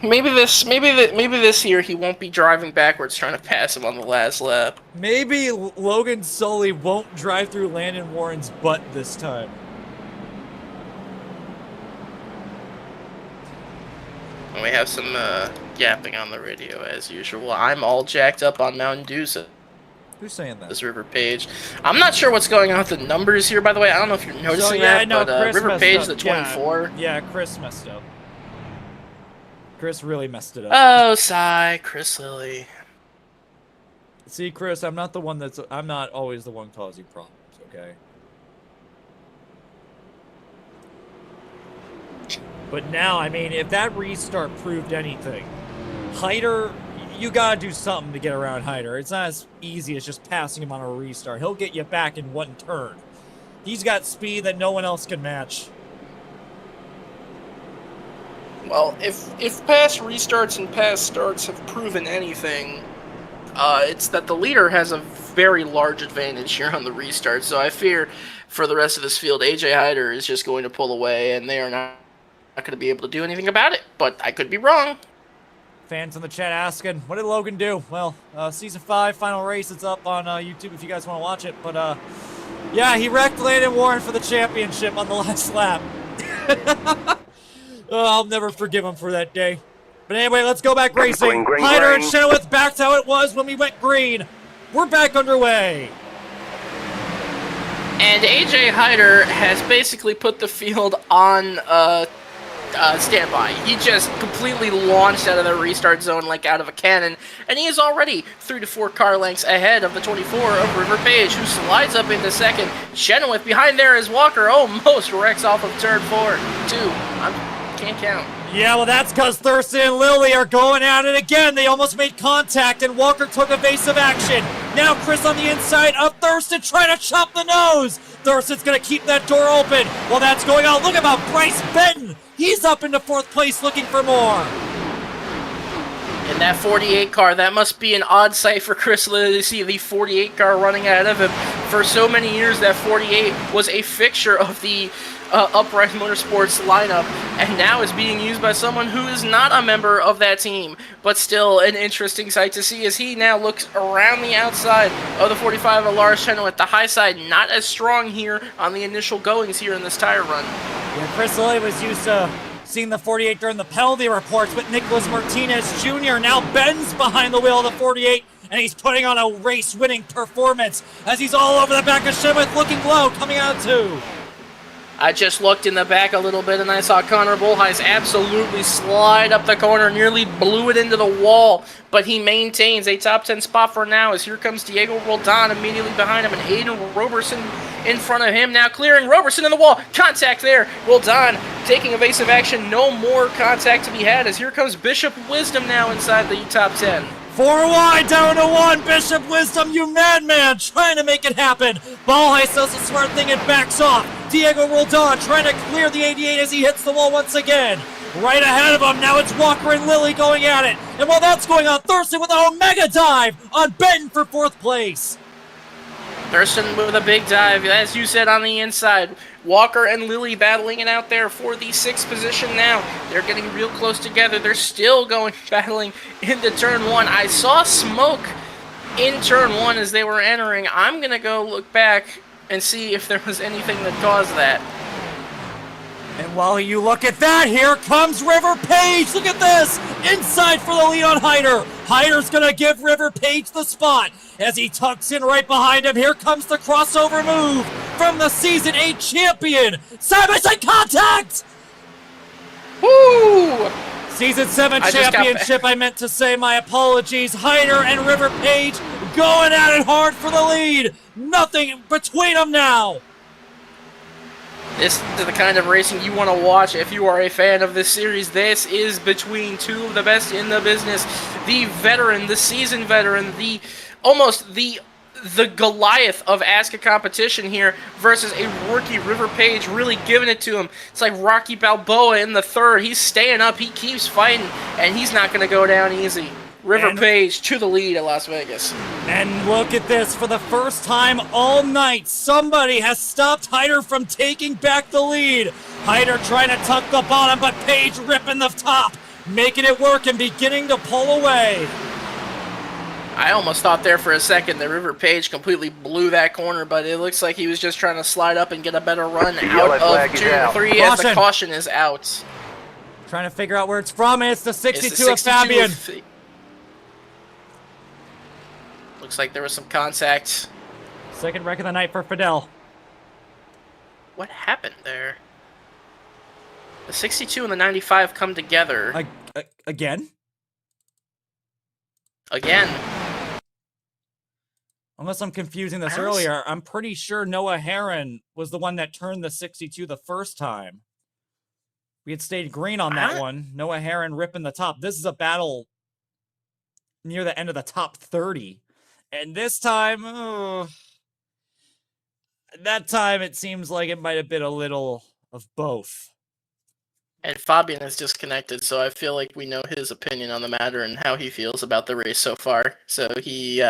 B: Maybe this year he won't be driving backwards trying to pass him on the last lap.
A: Maybe Logan Sully won't drive through Landon Warren's butt this time.
B: And we have some yapping on the radio as usual. I'm all jacked up on Mountain Dew. So
A: who's saying that?
B: this River Page. I'm not sure what's going on with the numbers here, by the way. I don't know if you're noticing that, but River Page, the 24.
A: Yeah, Chris messed up. Chris really messed it up.
B: Oh, sigh, Chris Lilly.
A: See, Chris, I'm not always the one causing problems, okay? But now, I mean, if that restart proved anything, Hyder, you gotta do something to get around Hyder. It's not as easy as just passing him on a restart. He'll get you back in one turn. He's got speed that no one else can match.
B: Well, if past restarts and past starts have proven anything, it's that the leader has a very large advantage here on the restart. So I fear for the rest of this field, AJ Hyder is just going to pull away, and they are not going to be able to do anything about it. But I could be wrong.
A: Fans in the chat asking, what did Logan do? Well, Season 5 final race, it's up on YouTube if you guys want to watch it. But, yeah, he wrecked Landon Warren for the championship on the last lap. I'll never forgive him for that day. But anyway, let's go back racing. Hyder and Chenoweth back to how it was when we went green. We're back underway.
B: And AJ Hyder has basically put the field on standby. He just completely launched out of the restart zone like out of a cannon, and he is already 3 to 4 car lengths ahead of the 24 of River Page, who slides up into second. Chenoweth behind there is Walker, almost wrecks off of turn 4. 2. Can't count.
A: Yeah, well, that's because Thurston and Lilly are going at it again. They almost made contact, and Walker took evasive action. Now Chris on the inside of Thurston trying to chop the nose. Thurston's going to keep that door open while that's going on. Look about Bryce Benton. He's up into 4th place looking for more.
B: In that 48 car, that must be an odd sight for Chris Lilly to see the 48 car running ahead of him. For so many years, that 48 was a fixture of the Upright Motorsports lineup, and now is being used by someone who is not a member of that team, but still an interesting sight to see as he now looks around the outside of the 45 of Lars Chenoweth. The high side not as strong here on the initial goings here in this tire run.
A: Yeah, Chris Lilly was used to seeing the 48 during the penalty reports, but Nicholas Martinez Jr. now bends behind the wheel of the 48, and he's putting on a race-winning performance as he's all over the back of Chenoweth, looking low, coming out too.
B: I just looked in the back a little bit and I saw Connor Bullheis absolutely slide up the corner, nearly blew it into the wall, but he maintains a top 10 spot for now as here comes Diego Roldan immediately behind him and Aiden Roberson in front of him now, clearing Roberson in the wall. Contact there. Roldan taking evasive action. No more contact to be had as here comes Bishop Wisdom now inside the top 10.
A: 4 wide, down to 1. Bishop Wisdom, you madman, trying to make it happen. Ballheis does the smart thing and backs off. Diego Roldan trying to clear the 88 as he hits the wall once again. Right ahead of him, now it's Walker and Lilly going at it. And while that's going on, Thurston with an Omega dive on Benton for 4th place.
B: Thurston with a big dive, as you said, on the inside. Walker and Lilly battling it out there for the 6th position now. They're getting real close together. They're still going battling into turn 1. I saw smoke in turn 1 as they were entering. I'm going to go look back and see if there was anything that caused that.
A: And while you look at that, here comes River Page. Look at this. Inside for the lead on Hyder. Hyder's going to give River Page the spot as he tucks in right behind him. Here comes the crossover move from the Season 8 champion. Side-by-side contact!
B: Woo!
A: Season 7 championship, I meant to say. My apologies. Hyder and River Page going at it hard for the lead. Nothing between them now.
B: This is the kind of racing you want to watch if you are a fan of this series. This is between two of the best in the business. The veteran, the seasoned veteran, the Goliath of ASCA competition here versus a rookie, River Page, really giving it to him. It's like Rocky Balboa in the 3rd. He's staying up, he keeps fighting, and he's not going to go down easy. River Page to the lead at Las Vegas.
A: And look at this. For the first time all night, somebody has stopped Hyder from taking back the lead. Hyder trying to tuck the bottom, but Page ripping the top, making it work and beginning to pull away.
B: I almost thought there for a second that River Page completely blew that corner, but it looks like he was just trying to slide up and get a better run out of turn 3 as the caution is out.
A: Trying to figure out where it's from, and it's the 62 of Fabian.
B: Looks like there was some contact.
A: Second wreck of the night for Fidel.
B: What happened there? The 62 and the 95 come together.
A: Again?
B: Again.
A: Unless I'm confusing this earlier, I'm pretty sure Noah Herron was the one that turned the 62 the first time. We had stayed green on that one. Noah Herron ripping the top. This is a battle near the end of the top 30. And this time, that time it seems like it might have been a little of both.
B: And Fabian is disconnected, so I feel like we know his opinion on the matter and how he feels about the race so far. So he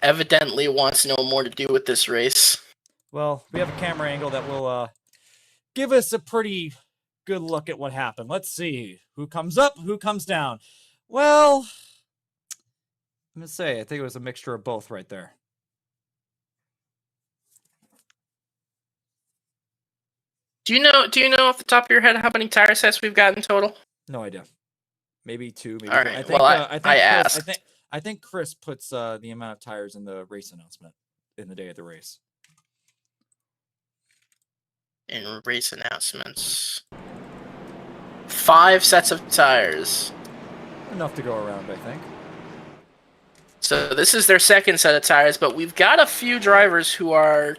B: evidently wants no more to do with this race.
A: Well, we have a camera angle that will give us a pretty good look at what happened. Let's see who comes up, who comes down. Well, I'm gonna say I think it was a mixture of both right there.
B: Do you know off the top of your head how many tire sets we've got in total?
A: No idea. Maybe 2. Maybe
B: all right. I think, I asked.
A: I think Chris puts the amount of tires in the race announcement in the day of the race.
B: In race announcements, 5 sets of tires.
A: Enough to go around, I think.
B: So this is their second set of tires, but we've got a few drivers who are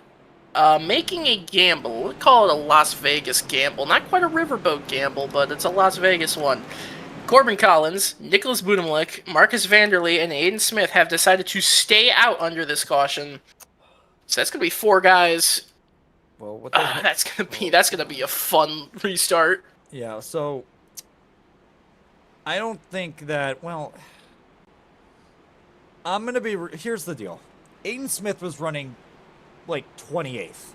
B: making a gamble. We'll call it a Las Vegas gamble. Not quite a riverboat gamble, but it's a Las Vegas one. Corbin Collins, Nicholas Budimlik, Marcus Vanderlee, and Aiden Smith have decided to stay out under this caution. So that's gonna be 4 guys.
A: Well, what
B: that's gonna be a fun restart.
A: Yeah. So I don't think that. Well, I'm gonna be. Here's the deal. Aiden Smith was running like 28th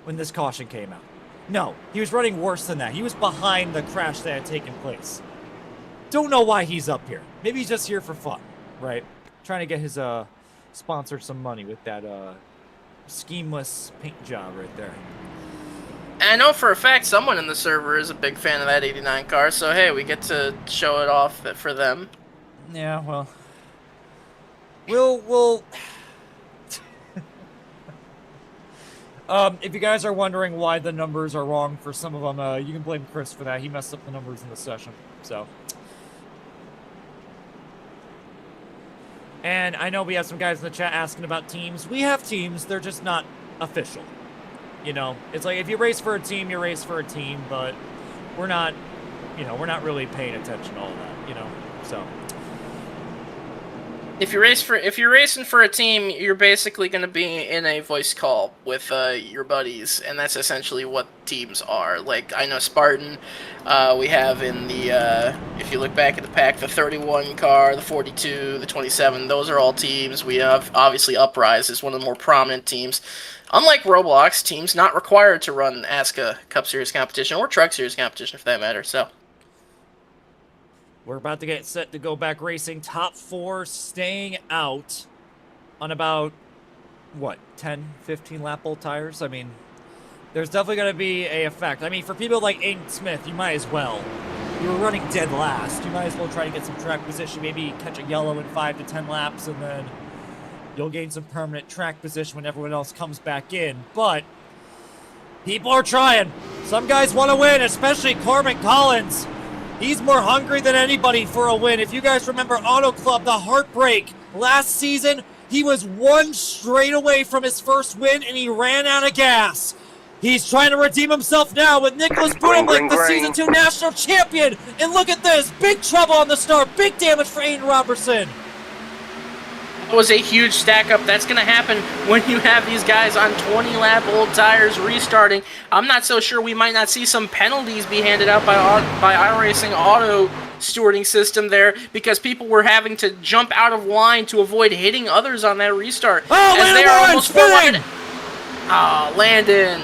A: when this caution came out. No, he was running worse than that. He was behind the crash that had taken place. Don't know why he's up here. Maybe he's just here for fun, right? Trying to get his sponsor some money with that schemeless paint job right there.
B: And I know for a fact someone in the server is a big fan of that 89 car, so hey, we get to show it off for them.
A: Yeah, well, we'll if you guys are wondering why the numbers are wrong for some of them, you can blame Chris for that. He messed up the numbers in the session, so. And I know we have some guys in the chat asking about teams. We have teams, they're just not official. You know, it's like if you race for a team, you race for a team, but we're not, we're not really paying attention to all that, so.
B: If you're racing for a team, you're basically going to be in a voice call with your buddies, and that's essentially what teams are. Like, I know Spartan, we have in the, if you look back at the pack, the 31 car, the 42, the 27, those are all teams. We have, obviously, Uprise is one of the more prominent teams. Unlike Roblox, teams not required to run ASCA Cup Series competition, or Truck Series competition for that matter, so.
A: We're about to get set to go back racing. Top 4 staying out on about, what, 10, 15 lap old tires? I mean, there's definitely going to be a effect. I mean, for people like Aiden Smith, you might as well. You were running dead last. You might as well try to get some track position, maybe catch a yellow in 5 to 10 laps, and then you'll gain some permanent track position when everyone else comes back in. But people are trying. Some guys want to win, especially Corbin Collins. He's more hungry than anybody for a win. If you guys remember Auto Club, the heartbreak last season, he was 1 straight away from his first win, and he ran out of gas. He's trying to redeem himself now with Nicholas Budimlik, the Season 2 National Champion. And look at this, big trouble on the start, big damage for Aiden Robertson.
B: That was a huge stack up. That's going to happen when you have these guys on 20-lap old tires restarting. I'm not so sure we might not see some penalties be handed out by iRacing auto stewarding system there, because people were having to jump out of line to avoid hitting others on that restart.
A: Oh, Landon spinning!
B: Ah, Landon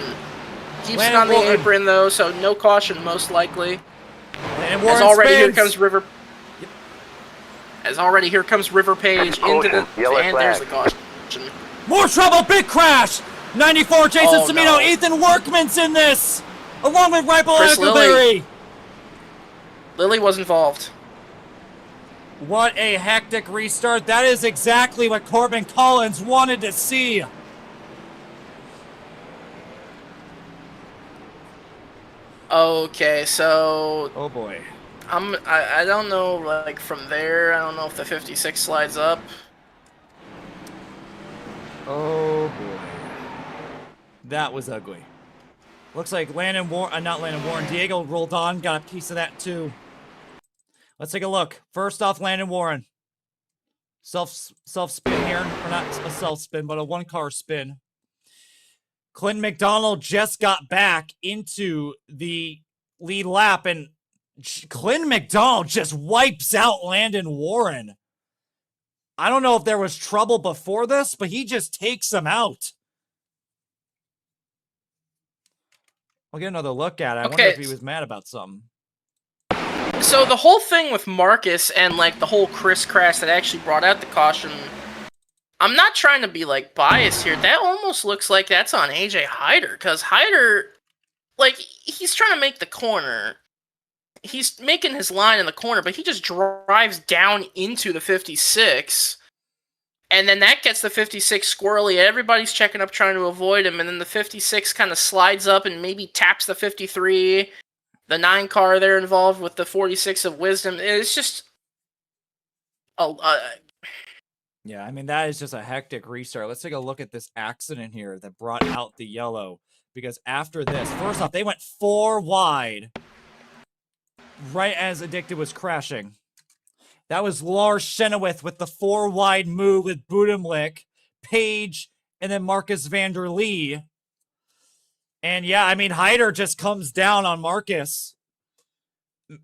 B: keeps it on the apron though, so no caution most likely. As already here comes River. As already here comes River Page into the, and there's the caution.
A: More trouble, big crash! 94, Jason Semino, no. Ethan Workman's in this! Along with Ripple Eckleberry!
B: Lily was involved.
A: What a hectic restart. That is exactly what Corbin Collins wanted to see.
B: Okay, so...
A: Oh boy.
B: I don't know, like, from there, I don't know if the 56 slides up.
A: Oh boy. That was ugly. Looks like Landon Warren, not Landon Warren, Diego Roldan got a piece of that too. Let's take a look. First off, Landon Warren. Self spin here, or not a self spin, but a 1-car spin. Clinton McDonald just got back into the lead lap, and Clinton McDonald just wipes out Landon Warren. I don't know if there was trouble before this, but he just takes him out. I'll get another look at it. I wonder if he was mad about something.
B: So the whole thing with Marcus and, like, the whole Chris crash that actually brought out the caution, I'm not trying to be, like, biased here. That almost looks like that's on AJ Hyder, because Hyder, like, he's trying to make the corner. He's making his line in the corner, but he just drives down into the 56. And then that gets the 56 squirrely. Everybody's checking up trying to avoid him. And then the 56 kind of slides up and maybe taps the 53. The 9 car there involved with the 46 of Wisdom. It's just...
A: Yeah, I mean, that is just a hectic restart. Let's take a look at this accident here that brought out the yellow. Because after this, first off, they went 4 wide. right as Addicted was crashing. That was Lars Chenoweth with the 4 wide move with Budimlik, Page, and then Marcus van der Lee. And yeah, I mean, Hyder just comes down on Marcus.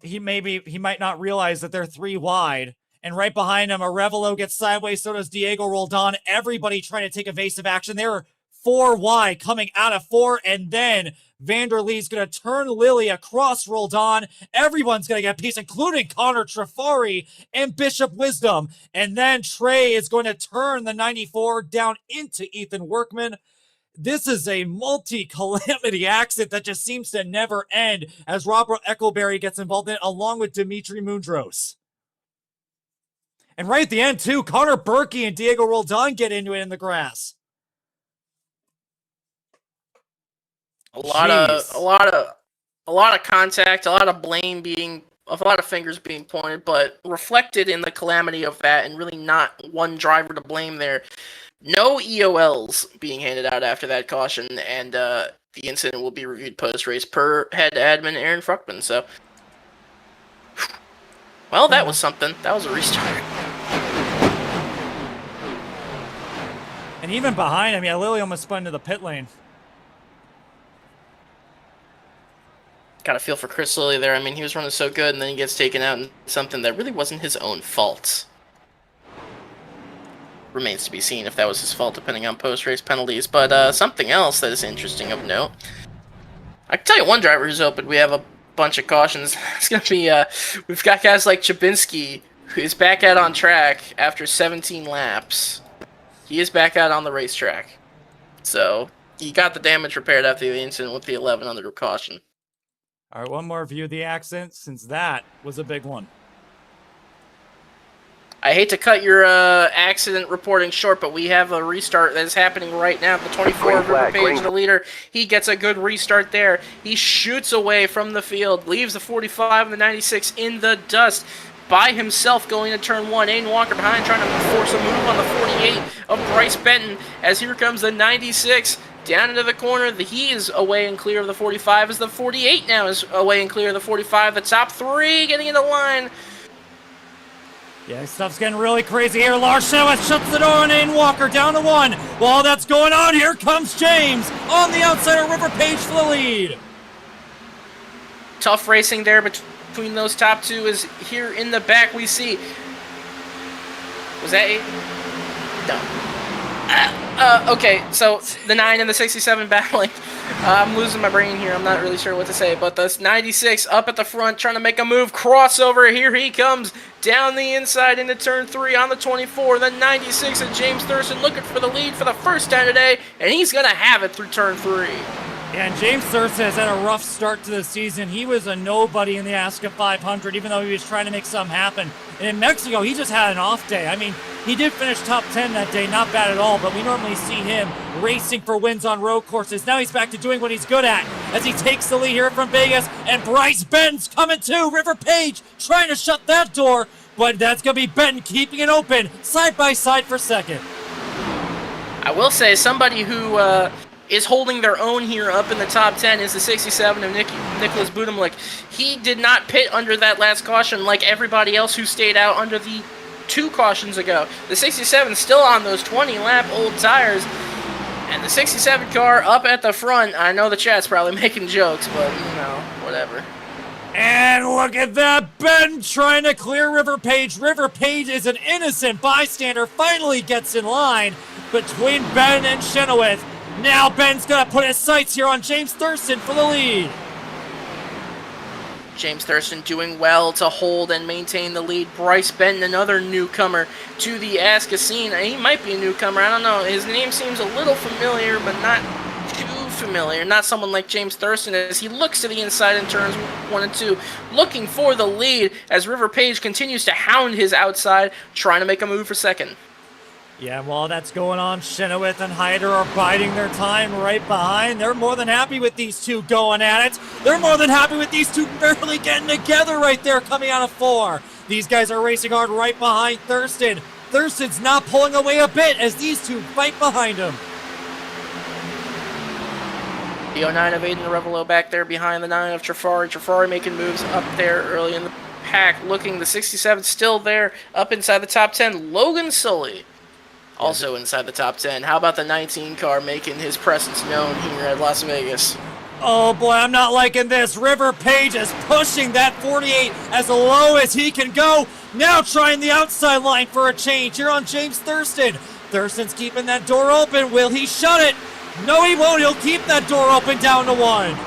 A: He might not realize that they're 3 wide. And right behind him, Arevalo gets sideways, so does Diego Roldan. Everybody trying to take evasive action. They're 4 wide coming out of 4, and then Vanderlee's going to turn Lilly across Roldan. Everyone's going to get a piece, including Connor Trafari and Bishop Wisdom. And then Trey is going to turn the 94 down into Ethan Workman. This is a multi-calamity accident that just seems to never end as Robert Eckelberry gets involved in it, along with Dimitri Mundros. And right at the end, too, Connor Berkey and Diego Roldan get into it in the grass.
B: A lot of contact, a lot of blame a lot of fingers being pointed, but reflected in the calamity of that, and really not one driver to blame there. No EOLs being handed out after that caution, and the incident will be reviewed post-race per head admin Aaron Fruchtman. So, well, that was something. That was a restart.
A: And even behind him, yeah, Lilly almost spun into the pit lane.
B: Got a feel for Chris Lilly there. I mean, he was running so good, and then he gets taken out in something that really wasn't his own fault. Remains to be seen if that was his fault, depending on post-race penalties. But something else that is interesting of note. I can tell you one driver who's open. We have a bunch of cautions. It's going to be, we've got guys like Chabinski, who is back out on track after 17 laps. He is back out on the racetrack. So, he got the damage repaired after the incident with the 11 under caution.
A: All right, one more view of the accident, since that was a big one.
B: I hate to cut your accident reporting short, but we have a restart that is happening right now. The 24 River Page, the leader, he gets a good restart there. He shoots away from the field, leaves the 45 and the 96 in the dust by himself going to turn 1. Aiden Walker behind, trying to force a move on the 48 of Bryce Benton, as here comes the 96 down into the corner. He is away and clear of the 45, as the 48 now is away and clear of the 45. The top 3 getting into line.
A: Yeah, stuff's getting really crazy here. Lars Chenoweth shuts the door on Aiden Walker down to 1. While that's going on, here comes James on the outside of River Page for the lead.
B: Tough racing there between those top 2. Is here in the back we see. Was that 8? No. Okay, so the 9 and the 67 battling. I'm losing my brain here. I'm not really sure what to say, but the 96 up at the front trying to make a move. Crossover. Here he comes down the inside into turn 3 on the 24. The 96 of James Thurston looking for the lead for the first time today, and he's going to have it through turn 3.
A: And James Thurston has had a rough start to the season. He was a nobody in the ASCA 500, even though he was trying to make something happen. And in Mexico, he just had an off day. I mean, he did finish top 10 that day, not bad at all, but we normally see him racing for wins on road courses. Now he's back to doing what he's good at as he takes the lead here from Vegas, and Bryce Benton's coming too. River Page trying to shut that door, but that's going to be Benton keeping it open side by side for second.
B: I will say somebody who is holding their own here up in the top 10 is the 67 of Nicholas Budimlik. He did not pit under that last caution like everybody else who stayed out under the 2 cautions ago. The 67 still on those 20-lap old tires, and the 67 car up at the front. I know the chat's probably making jokes, but, you know, whatever.
A: And look at that, Ben trying to clear River Page. River Page is an innocent bystander, finally gets in line between Ben and Chenoweth. Now Ben's going to put his sights here on James Thurston for the lead.
B: James Thurston doing well to hold and maintain the lead. Bryce Benton, another newcomer to the ASCA scene. He might be a newcomer, I don't know. His name seems a little familiar, but not too familiar. Not someone like James Thurston, as he looks to the inside in turns 1 and 2, looking for the lead as River Page continues to hound his outside, trying to make a move for second.
A: Yeah, while that's going on, Chenoweth and Hyder are biding their time right behind. They're more than happy with these two going at it. They're more than happy with these two barely getting together right there coming out of 4. These guys are racing hard right behind Thurston. Thurston's not pulling away a bit as these two fight behind him.
B: The 09 of Aiden Revelo back there behind the 9 of Trafari. Trafari making moves up there early in the pack. Looking, the 67 still there, up inside the top 10. Logan Sully also inside the top 10. How about the 19 car making his presence known here at Las Vegas?
A: Oh boy, I'm not liking this. River Page is pushing that 48 as low as he can go. Now trying the outside line for a change here on James Thurston. Thurston's keeping that door open. Will he shut it? No, he won't. He'll keep that door open down to 1.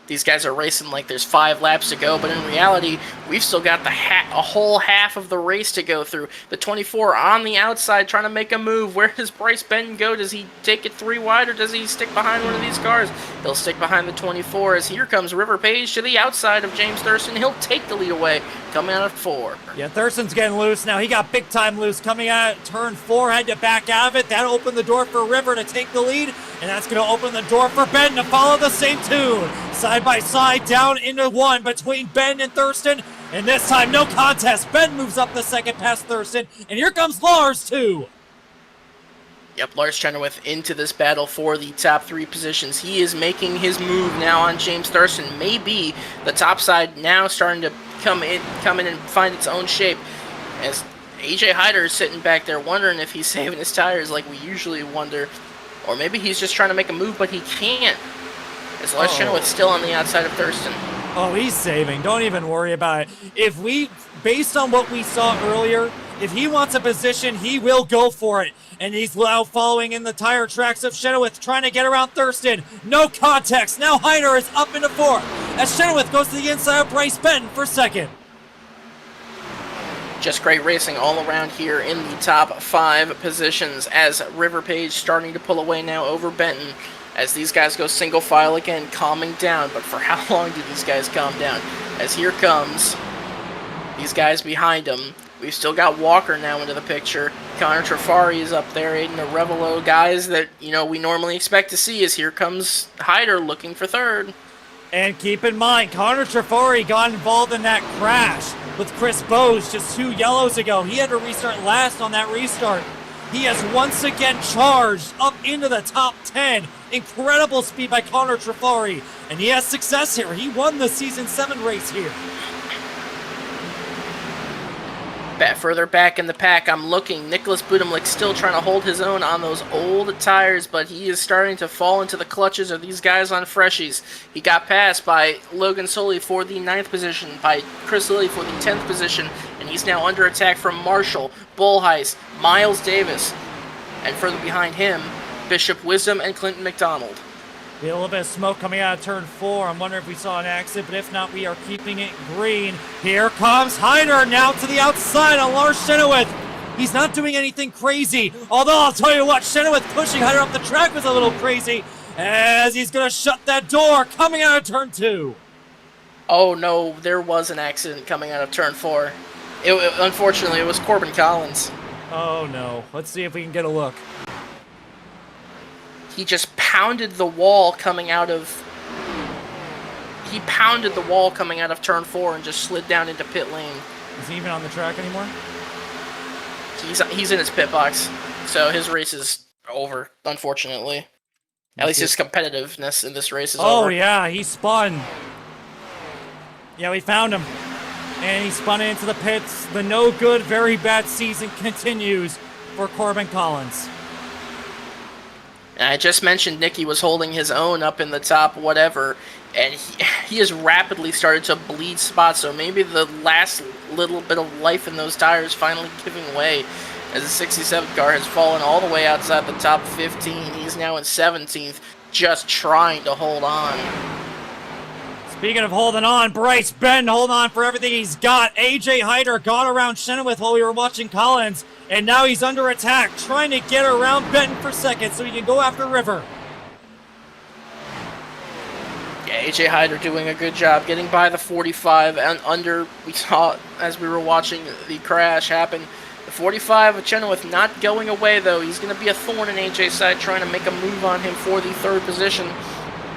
B: These guys are racing like there's 5 laps to go, but in reality, we've still got a whole half of the race to go through. The 24 on the outside trying to make a move. Where does Bryce Benton go? Does he take it 3 wide, or does he stick behind one of these cars? He'll stick behind the 24 as here comes River Page to the outside of James Thurston. He'll take the lead away, coming out of 4.
A: Yeah, Thurston's getting loose now. He got big time loose coming out of turn 4. Had to back out of it. That opened the door for River to take the lead, and that's going to open the door for Benton to follow the same tune. Side by side down into 1 between Ben and Thurston. And this time, no contest. Ben moves up the second past Thurston. And here comes Lars, too.
B: Yep, Lars Chenoweth into this battle for the top 3 positions. He is making his move now on James Thurston. Maybe the top side now starting to come in and find its own shape. As AJ Hyder is sitting back there wondering if he's saving his tires like we usually wonder. Or maybe he's just trying to make a move, but he can't. As Lars Chenoweth still on the outside of Thurston.
A: Oh, he's saving. Don't even worry about it. Based on what we saw earlier, if he wants a position, he will go for it. And he's now following in the tire tracks of Chenoweth, trying to get around Thurston. No context. Now Hyder is up into 4th as Chenoweth goes to the inside of Bryce Benton for 2nd.
B: Just great racing all around here in the top 5 positions as River Page starting to pull away now over Benton. As these guys go single file again, calming down. But for how long do these guys calm down? As here comes these guys behind them. We've still got Walker now into the picture. Connor Trafari is up there, Aiden Revelo, guys that, we normally expect to see. As here comes Hyder looking for 3rd.
A: And keep in mind, Connor Trafari got involved in that crash with Chris Bose just 2 yellows ago. He had to restart last on that restart. He has once again charged up into the top 10. Incredible speed by Connor Trafari. And he has success here. He won the Season 7 race here.
B: Further back in the pack, I'm looking. Nicholas Budimlik still trying to hold his own on those old tires, but he is starting to fall into the clutches of these guys on freshies. He got passed by Logan Sully for the 9th position, by Chris Lilly for the 10th position, and he's now under attack from Marshall, Bullheist, Miles Davis, and further behind him, Bishop Wisdom and Clinton McDonald.
A: We had a little bit of smoke coming out of turn 4. I'm wondering if we saw an accident, but if not, we are keeping it green. Here comes Hyder now to the outside on Lars Chenoweth. He's not doing anything crazy, although I'll tell you what, Chenoweth pushing Hyder up the track was a little crazy, as he's going to shut that door coming out of turn 2.
B: Oh no, there was an accident coming out of turn 4. Unfortunately, it was Corbin Collins.
A: Oh no, let's see if we can get a look.
B: He just pounded the wall coming out of... He pounded the wall coming out of turn 4 and just slid down into pit lane.
A: Is he even on the track anymore?
B: He's in his pit box, so his race is over, unfortunately. At least his competitiveness in this race is over.
A: Oh yeah, he spun. Yeah, we found him. And he spun into the pits. The no good, very bad season continues for Corbin Collins.
B: And I just mentioned Nicky was holding his own up in the top whatever, and he has rapidly started to bleed spots, so maybe the last little bit of life in those tires finally giving way as the 67 car has fallen all the way outside the top 15. He's now in 17th, just trying to hold on.
A: Speaking of holding on, Bryce Benton holding on for everything he's got. AJ Hyder got around Chenoweth while we were watching Collins, and now he's under attack, trying to get around Benton for 2nd so he can go after River.
B: Yeah, AJ Hyder doing a good job getting by the 45 and under. We saw as we were watching the crash happen. The 45 of Chenoweth not going away though. He's going to be a thorn in AJ's side, trying to make a move on him for the 3rd position.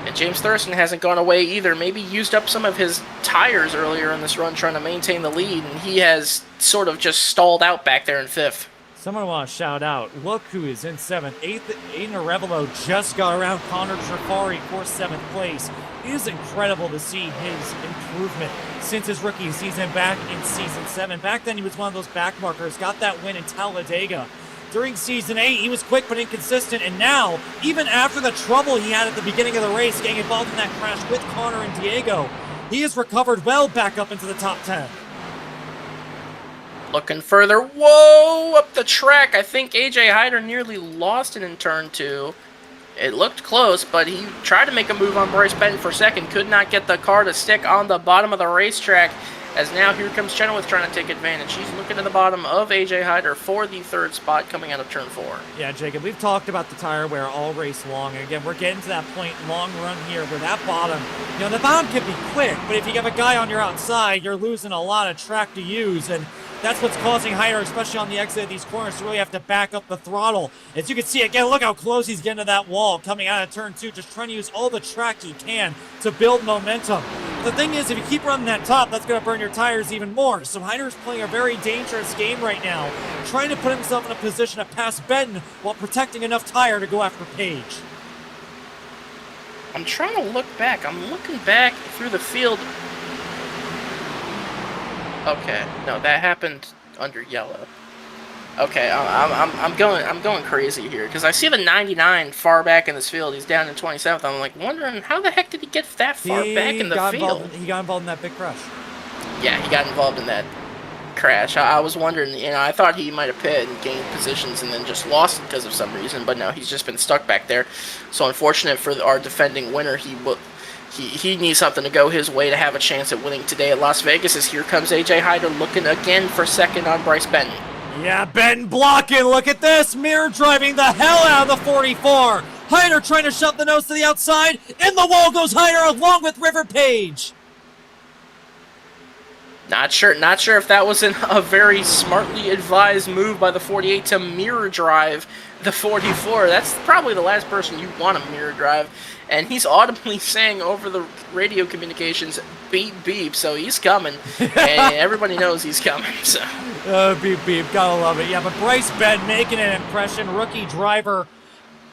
B: And James Thurston hasn't gone away either. Maybe used up some of his tires earlier in this run trying to maintain the lead, and he has sort of just stalled out back there in 5th.
A: Someone want to shout out. Look who is in 7th. Aiden Arevalo just got around Connor Trafari for 7th place. It is incredible to see his improvement since his rookie season back in Season 7. Back then, he was one of those backmarkers, got that win in Talladega. During Season 8, he was quick but inconsistent, and now, even after the trouble he had at the beginning of the race, getting involved in that crash with Connor and Diego, he has recovered well back up into the top 10.
B: Looking further, whoa, up the track. I think AJ Hyder nearly lost it in turn 2. It looked close, but he tried to make a move on Bryce Benton for second. Could not get the car to stick on the bottom of the racetrack. As now here comes Chenoweth trying to take advantage. He's looking at the bottom of AJ Hyder for the 3rd spot coming out of turn 4.
A: Yeah, Jacob, we've talked about the tire wear all race long. And again, we're getting to that point, long run here, where that bottom, the bottom can be quick, but if you have a guy on your outside, you're losing a lot of track to use. And that's what's causing Hyder, especially on the exit of these corners, to really have to back up the throttle. As you can see, again, look how close he's getting to that wall coming out of turn 2, just trying to use all the track he can to build momentum. The thing is, if you keep running that top, that's going to burn your tires even more. So Hyder's playing a very dangerous game right now, trying to put himself in a position to pass Benton while protecting enough tire to go after Page.
B: I'm trying to look back. I'm looking back through the field. Okay, no, that happened under yellow. Okay, I'm going crazy here because I see the 99 far back in this field. He's down in 27th. I'm like wondering how the heck did he get that far back in the field?
A: He got involved in that big crash.
B: Yeah, he got involved in that crash. I was wondering, I thought he might have pit and gained positions and then just lost it because of some reason, but no, he's just been stuck back there. So unfortunate for our defending winner. He needs something to go his way to have a chance at winning today at Las Vegas, as here comes AJ Hyder looking again for second on Bryce Benton.
A: Yeah, Benton blocking. Look at this. Mirror driving the hell out of the 44. Hyder trying to shove the nose to the outside. In the wall goes Hyder along with River Page.
B: Not sure if that wasn't a very smartly advised move by the 48 to mirror drive the 44. That's probably the last person you want to mirror drive. And he's audibly saying over the radio communications, beep, beep, so he's coming. And everybody knows he's coming, so.
A: Beep, beep, gotta love it. Yeah, but Bryce Benton making an impression. Rookie driver,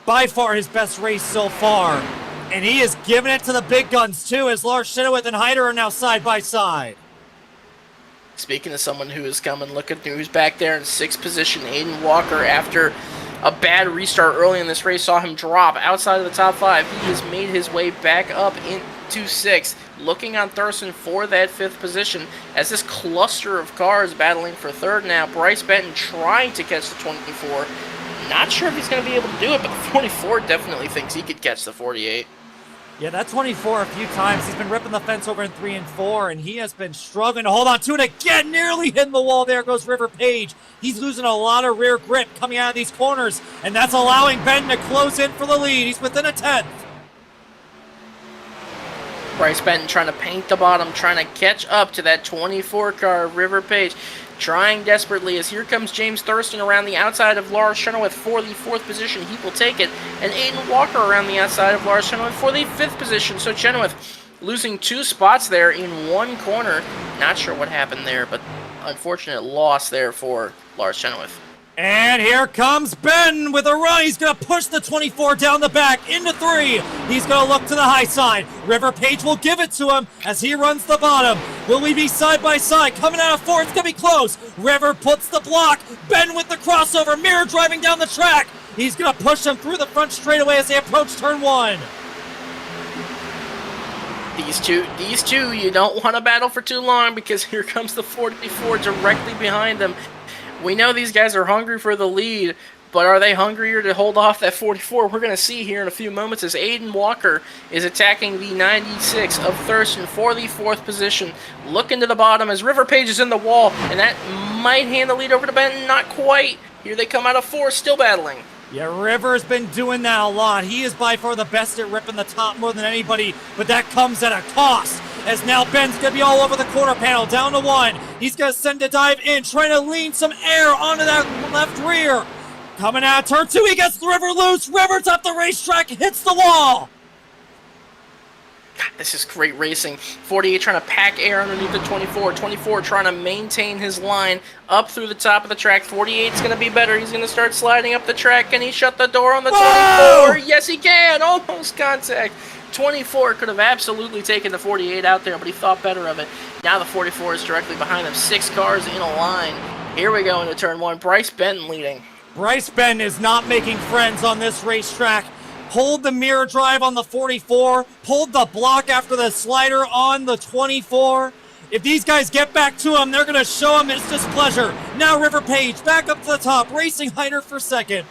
A: by far his best race so far. And he is giving it to the big guns, too, as Lars Chenoweth and Hyder are now side by side.
B: Speaking of someone who is coming, look at who's back there in 6th position, Aiden Walker, after a bad restart early in this race, saw him drop outside of the top 5. He has made his way back up into 6th, looking on Thurston for that 5th position as this cluster of cars battling for 3rd now. Bryce Benton trying to catch the 24. Not sure if he's going to be able to do it, but the 44 definitely thinks he could catch the 48.
A: Yeah, that 24 a few times. He's been ripping the fence over in 3 and 4, and he has been struggling to hold on to it again. Nearly hitting the wall. There goes River Page. He's losing a lot of rear grip coming out of these corners, and that's allowing Benton to close in for the lead. He's within a 10th.
B: Bryce Benton trying to paint the bottom, trying to catch up to that 24 car, River Page. Trying desperately as here comes James Thurston around the outside of Lars Chenoweth for the 4th position. He will take it. And Aiden Walker around the outside of Lars Chenoweth for the 5th position. So Chenoweth losing 2 spots there in one corner. Not sure what happened there, but unfortunate loss there for Lars Chenoweth.
A: And here comes Ben with a run. He's going to push the 24 down the back into 3. He's going to look to the high side. River Page will give it to him as he runs the bottom. Will we be side by side? Coming out of 4, it's going to be close. River puts the block. Ben with the crossover. Mirror driving down the track. He's going to push him through the front straightaway as they approach turn 1.
B: These two, you don't want to battle for too long because here comes the 44 directly behind them. We know these guys are hungry for the lead, but are they hungrier to hold off that 44? We're going to see here in a few moments as Aiden Walker is attacking the 96 of Thurston for the 4th position. Looking to the bottom as River Page is in the wall, and that might hand the lead over to Benton. Not quite. Here they come out of 4, still battling.
A: Yeah, River's been doing that a lot. He is by far the best at ripping the top more than anybody, but that comes at a cost. As now Ben's going to be all over the quarter panel, down to 1. He's going to send a dive in, trying to lean some air onto that left rear. Coming out of turn 2, he gets the River loose. River's up the racetrack, hits the wall.
B: God, this is great racing. 48 trying to pack air underneath the 24. 24 trying to maintain his line up through the top of the track. 48's going to be better. He's going to start sliding up the track. Can he shut the door on the 24?
A: Whoa!
B: Yes, he can. Almost contact. 24 could have absolutely taken the 48 out there, but he thought better of it. Now the 44 is directly behind him. 6 cars in a line. Here we go into turn 1. Bryce Benton leading.
A: Bryce Benton is not making friends on this racetrack. Pulled the mirror drive on the 44, pulled the block after the slider on the 24. If these guys get back to him, they're going to show him his displeasure. Now River Page back up to the top, racing Hyder for second.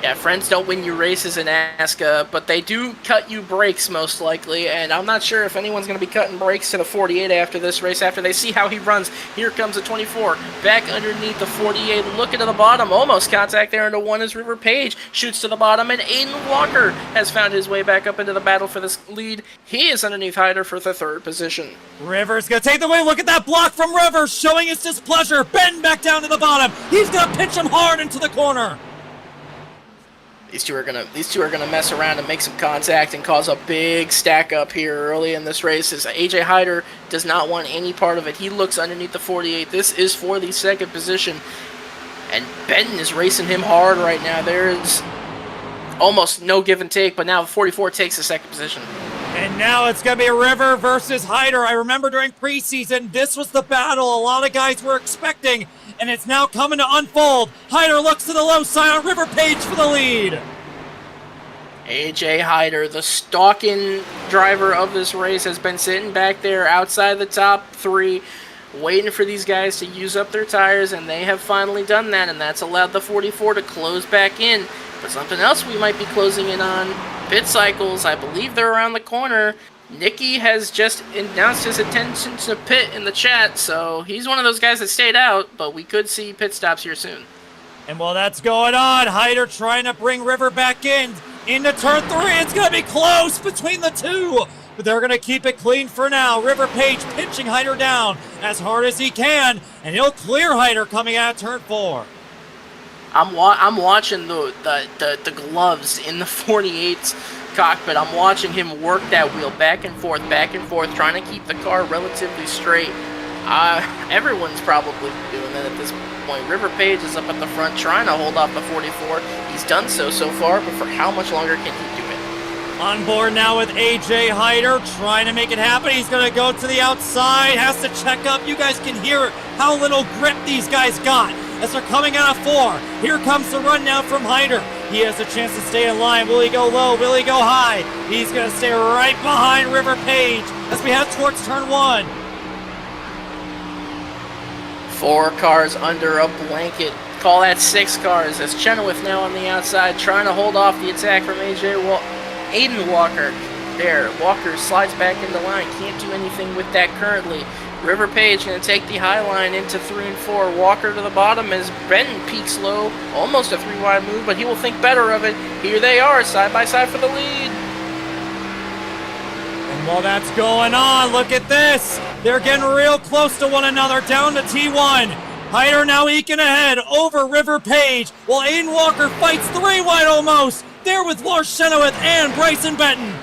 B: Yeah, friends don't win you races in ASCA, but they do cut you brakes most likely, and I'm not sure if anyone's going to be cutting brakes to the 48 after this race, after they see how he runs. Here comes the 24, back underneath the 48, looking to the bottom, almost contact there into 1 as River Page shoots to the bottom, and Aiden Walker has found his way back up into the battle for this lead. He is underneath Hyder for the 3rd position.
A: River's going to take the win. Look at that block from River, showing his displeasure. Ben back down to the bottom. He's going to pinch him hard into the corner.
B: These two are gonna mess around and make some contact and cause a big stack up here early in this race. As AJ Hyder does not want any part of it. He looks underneath the 48. This is for the 2nd position, and Benton is racing him hard right now. There is almost no give and take, but now the 44 takes the 2nd position.
A: And now it's going to be River versus Hyder. I remember during preseason, this was the battle a lot of guys were expecting, and it's now coming to unfold. Hyder looks to the low side on River Page for the lead.
B: AJ Hyder, the stalking driver of this race, has been sitting back there outside the top 3, waiting for these guys to use up their tires, and they have finally done that, and that's allowed the 44 to close back in. But something else we might be closing in on, pit cycles. I believe they're around the corner. Nicky has just announced his intention to pit in the chat, so he's one of those guys that stayed out, but we could see pit stops here soon.
A: And while that's going on, Hyder trying to bring River back into turn 3. It's going to be close between the two, but they're going to keep it clean for now. River Page pinching Hyder down as hard as he can, and he'll clear Hyder coming out of turn 4.
B: I'm watching the gloves in the 48's cockpit. I'm watching him work that wheel back and forth, trying to keep the car relatively straight. Everyone's probably doing that at this point. River Page is up at the front trying to hold off the 44. He's done so far, but for how much longer can he do it?
A: On board now with AJ Hyder, trying to make it happen. He's going to go to the outside, has to check up. You guys can hear how little grip these guys got as they're coming out of 4. Here comes the run now from Hyder. He has a chance to stay in line. Will he go low? Will he go high? He's going to stay right behind River Page as we head towards turn 1.
B: 4 cars under a blanket. Call that 6 cars as Chenoweth now on the outside trying to hold off the attack from Aiden Walker. There, Walker slides back into line. Can't do anything with that currently. River Page going to take the high line into 3 and 4. Walker to the bottom as Benton peaks low. Almost a 3-wide move, but he will think better of it. Here they are, side by side for the lead.
A: And while that's going on, look at this. They're getting real close to one another, down to T1. Hyder now eking ahead over River Page, while Aiden Walker fights 3 wide almost. There with Lars Chenoweth and Bryson Benton.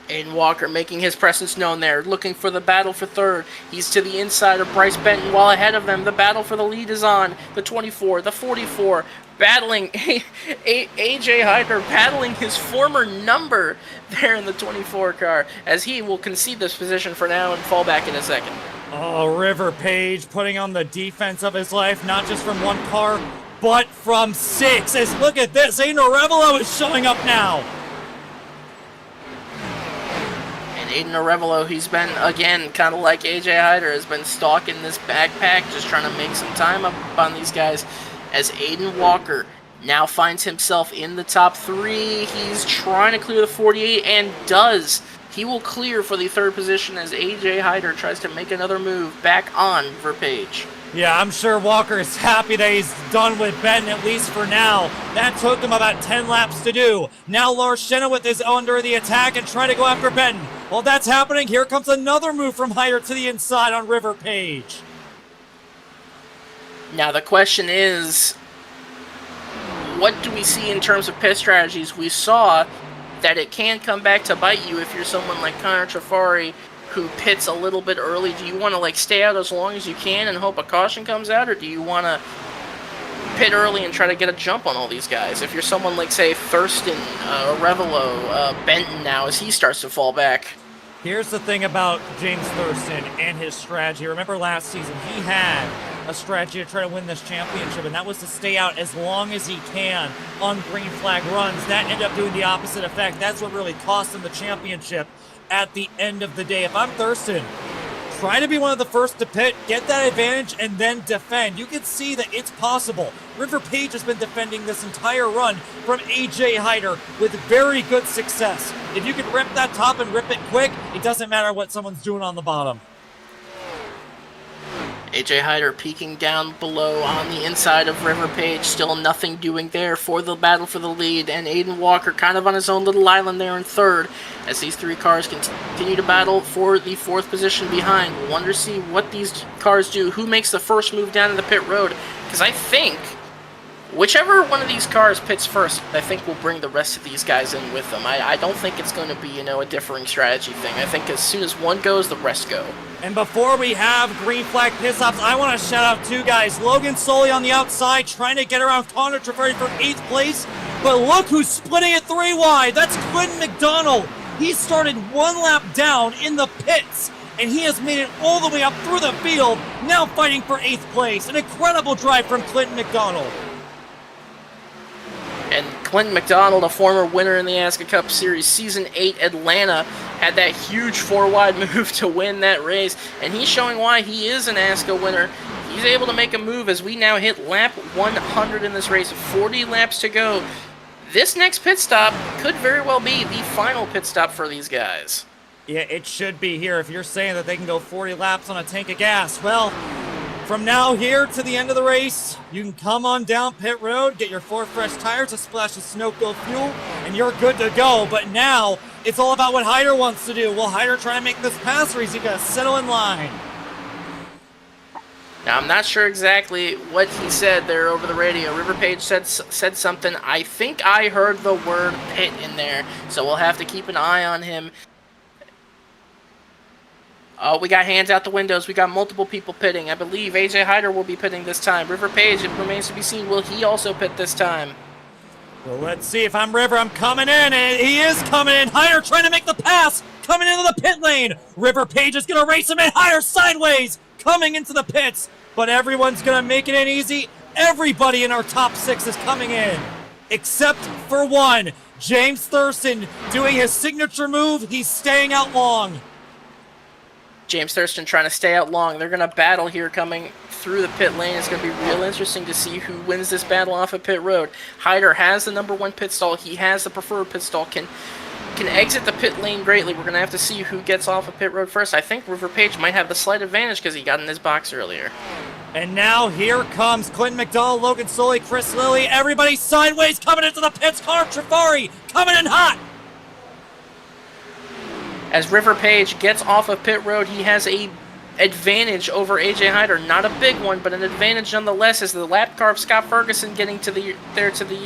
B: Aiden Walker making his presence known there, looking for the battle for 3rd. He's to the inside of Bryce Benton, while ahead of them, the battle for the lead is on. The 24, the 44, battling AJ Hyder, battling his former number there in the 24 car, as he will concede this position for now and fall back in a second.
A: Oh, River Page putting on the defense of his life, not just from 1 car, but from 6. As look at this, Aiden Arevalo is showing up now.
B: Aiden Arevalo, he's been, again, kind of like AJ Hyder, has been stalking this backpack, just trying to make some time up on these guys, as Aiden Walker now finds himself in the top 3. He's trying to clear the 48 and does. He will clear for the 3rd position as AJ Hyder tries to make another move back on for Page.
A: Yeah, I'm sure Walker is happy that he's done with Benton, at least for now. That took him about 10 laps to do. Now Lars Chenoweth is under the attack and trying to go after Benton. While that's happening, here comes another move from Hyder to the inside on River Page.
B: Now the question is, what do we see in terms of pit strategies? We saw that it can come back to bite you if you're someone like Connor Trafari who pits a little bit early. Do you want to like stay out as long as you can and hope a caution comes out, or do you want to pit early and try to get a jump on all these guys? If you're someone like, say, Thurston, Revelo, Benton now as he starts to fall back.
A: Here's the thing about James Thurston and his strategy. Remember last season, he had a strategy to try to win this championship, and that was to stay out as long as he can on green flag runs. That ended up doing the opposite effect. That's what really cost him the championship at the end of the day. If I'm Thurston, try to be one of the first to pit, get that advantage, and then defend. You can see that it's possible. River Page has been defending this entire run from AJ Hyder with very good success. If you can rip that top and rip it quick, it doesn't matter what someone's doing on the bottom.
B: AJ Hyder peeking down below on the inside of River Page, still nothing doing there for the battle for the lead, and Aiden Walker kind of on his own little island there in third as these three cars continue to battle for the fourth position behind. We'll wonder to see what these cars do, who makes the first move down to the pit road, because I think whichever one of these cars pits first, I think will bring the rest of these guys in with them. I don't think it's going to be, a differing strategy thing. I think as soon as one goes, the rest go.
A: And before we have green flag pit stops, I want to shout out two guys. Logan Soley on the outside trying to get around Connor Trafari for 8th place. But look who's splitting it 3 wide. That's Clinton McDonald. He started 1 lap down in the pits, and he has made it all the way up through the field, now fighting for 8th place. An incredible drive from Clinton McDonald.
B: And Clinton McDonald, a former winner in the ASCA Cup Series Season 8 Atlanta, had that huge 4-wide move to win that race, and he's showing why he is an ASCA winner. He's able to make a move as we now hit lap 100 in this race, 40 laps to go. This next pit stop could very well be the final pit stop for these guys.
A: Yeah, it should be here if you're saying that they can go 40 laps on a tank of gas. Well, from now here to the end of the race, you can come on down pit road, get your 4 fresh tires, a splash of snow-filled fuel, and you're good to go. But now, it's all about what Hyder wants to do. Will Hyder try to make this pass, or is he going to settle in line?
B: Now, I'm not sure exactly what he said there over the radio. River Page said something. I think I heard the word pit in there, so we'll have to keep an eye on him. Oh, we got hands out the windows. We got multiple people pitting. I believe AJ Hyder will be pitting this time. River Page, it remains to be seen. Will he also pit this time?
A: Well, let's see. If I'm River, I'm coming in, and he is coming in. Hyder trying to make the pass, coming into the pit lane. River Page is going to race him in. Hyder sideways, coming into the pits. But everyone's going to make it in easy. Everybody in our top 6 is coming in, except for one. James Thurston doing his signature move. He's staying out long.
B: James Thurston trying to stay out long. They're going to battle here coming through the pit lane. It's going to be real interesting to see who wins this battle off of pit road. Hyder has the #1 pit stall. He has the preferred pit stall. Can exit the pit lane greatly. We're going to have to see who gets off of pit road first. I think River Page might have the slight advantage because he got in his box earlier.
A: And now here comes Clinton McDonald, Logan Soley, Chris Lilly. Everybody sideways coming into the pits. Connor Trafari coming in hot.
B: As River Page gets off of pit road, he has a advantage over AJ Hyder. Not a big one, but an advantage nonetheless as the lap car of Scott Ferguson getting to the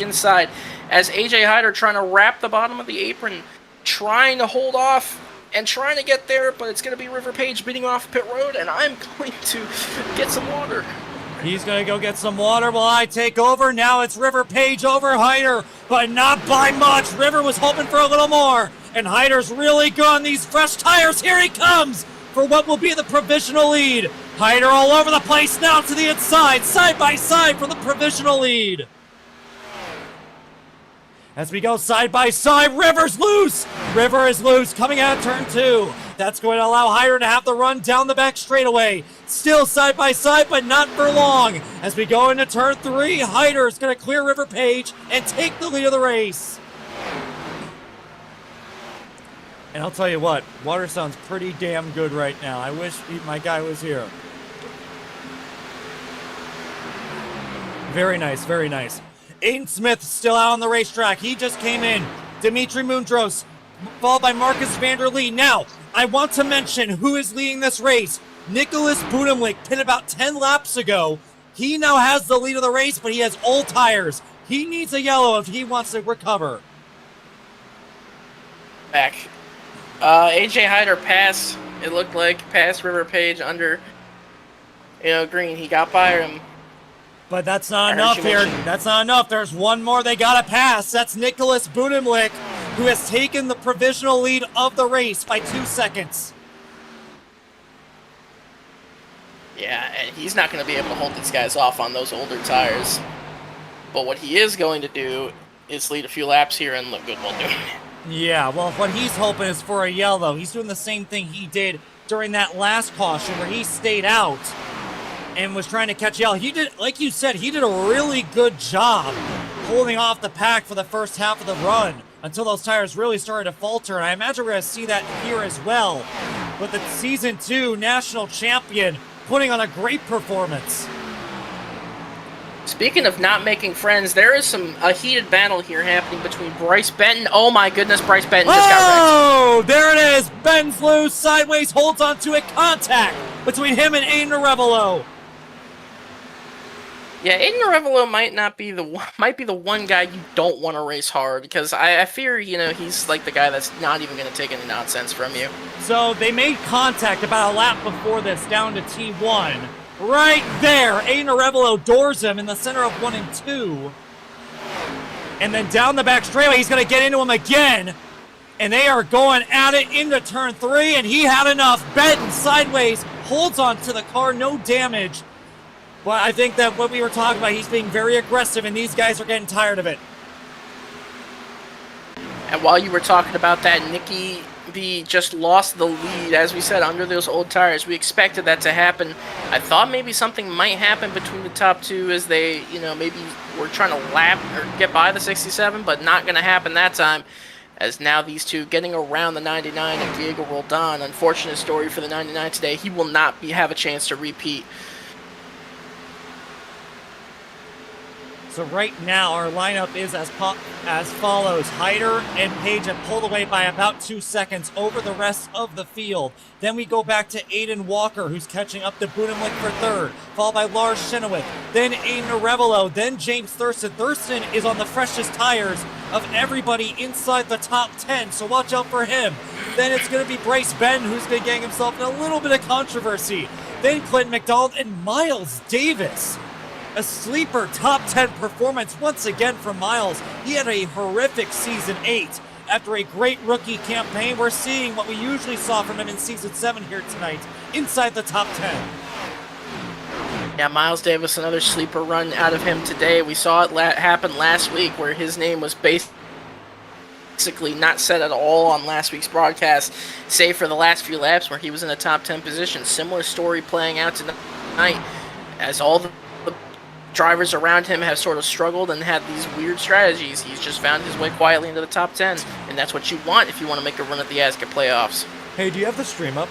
B: inside. As AJ Hyder trying to wrap the bottom of the apron, trying to hold off and trying to get there, but it's going to be River Page beating off pit road, and I'm going to get some water.
A: He's going to go get some water while I take over. Now it's River Page over Hyder, but not by much. River was hoping for a little more, and Hyder's really good on these fresh tires. Here he comes for what will be the provisional lead. Hyder all over the place now to the inside, side by side for the provisional lead. As we go side by side, River's loose. River is loose coming out of turn 2. That's going to allow Hyder to have the run down the back straightaway. Still side by side, but not for long. As we go into turn 3, Hyder is going to clear River Page and take the lead of the race. And I'll tell you what, water sounds pretty damn good right now. I wish my guy was here. Very nice, very nice. Aiden Smith still out on the racetrack. He just came in. Dimitri Mundros, followed by Marcus Vanderlee. Now, I want to mention who is leading this race. Nicholas Budemlik pitted about 10 laps ago. He now has the lead of the race, but he has old tires. He needs a yellow if he wants to recover.
B: back. AJ Hyder passed. It looked like passed River Page under, green. He got by him.
A: But that's not enough here. That's not enough. There's one more they gotta pass. That's Nicholas Budimlik, who has taken the provisional lead of the race by 2 seconds.
B: Yeah, and he's not going to be able to hold these guys off on those older tires. But what he is going to do is lead a few laps here and look good while doing it.
A: Yeah, well, what he's hoping is for a yellow. He's doing the same thing he did during that last caution where he stayed out and was trying to catch yellow. He did, like you said, he did a really good job holding off the pack for the first half of the run until those tires really started to falter. And I imagine we're going to see that here as well. But the Season 2 national champion putting on a great performance.
B: Speaking of not making friends, there is a heated battle here happening between Bryce Benton. Oh my goodness, Bryce Benton just got wrecked.
A: Oh, there it is. Benton's loose, sideways, holds onto it. Contact between him and Aiden Arevalo.
B: Yeah, Aiden Arevalo might be the one guy you don't want to race hard, because I fear, he's like the guy that's not even going to take any nonsense from you.
A: So they made contact about a lap before this down to T1. Right there, Aiden Arevalo doors him in the center of 1 and 2. And then down the back straightaway, he's going to get into him again. And they are going at it into turn 3, and he had enough. Benton sideways, holds on to the car, no damage. But I think that what we were talking about, he's being very aggressive, and these guys are getting tired of it.
B: And while you were talking about that, Nicky B just lost the lead, as we said, under those old tires. We expected that to happen. I thought maybe something might happen between the top two as they, maybe were trying to lap or get by the 67, but not going to happen that time. As now these two getting around the 99 and Diego Roldan. Unfortunate story for the 99 today. He will not have a chance to repeat.
A: So right now, our lineup is as follows. Hyder and Page have pulled away by about 2 seconds over the rest of the field. Then we go back to Aiden Walker, who's catching up to Budimlik for third, followed by Lars Chenoweth, then Aiden Arevalo, then James Thurston. Thurston is on the freshest tires of everybody inside the top 10, so watch out for him. Then it's going to be Bryce Benton, who's been getting himself in a little bit of controversy. Then Clinton McDonald and Miles Davis. A sleeper top 10 performance once again from Miles. He had a horrific Season 8. After a great rookie campaign, we're seeing what we usually saw from him in Season 7 here tonight, inside the top 10.
B: Yeah, Miles Davis, another sleeper run out of him today. We saw it happen last week where his name was basically not said at all on last week's broadcast, save for the last few laps where he was in a top 10 position. Similar story playing out tonight as all the drivers around him have sort of struggled and had these weird strategies. He's just found his way quietly into the top 10, and that's what you want if you want to make a run at the ASCA playoffs.
A: Hey, do you have the stream up?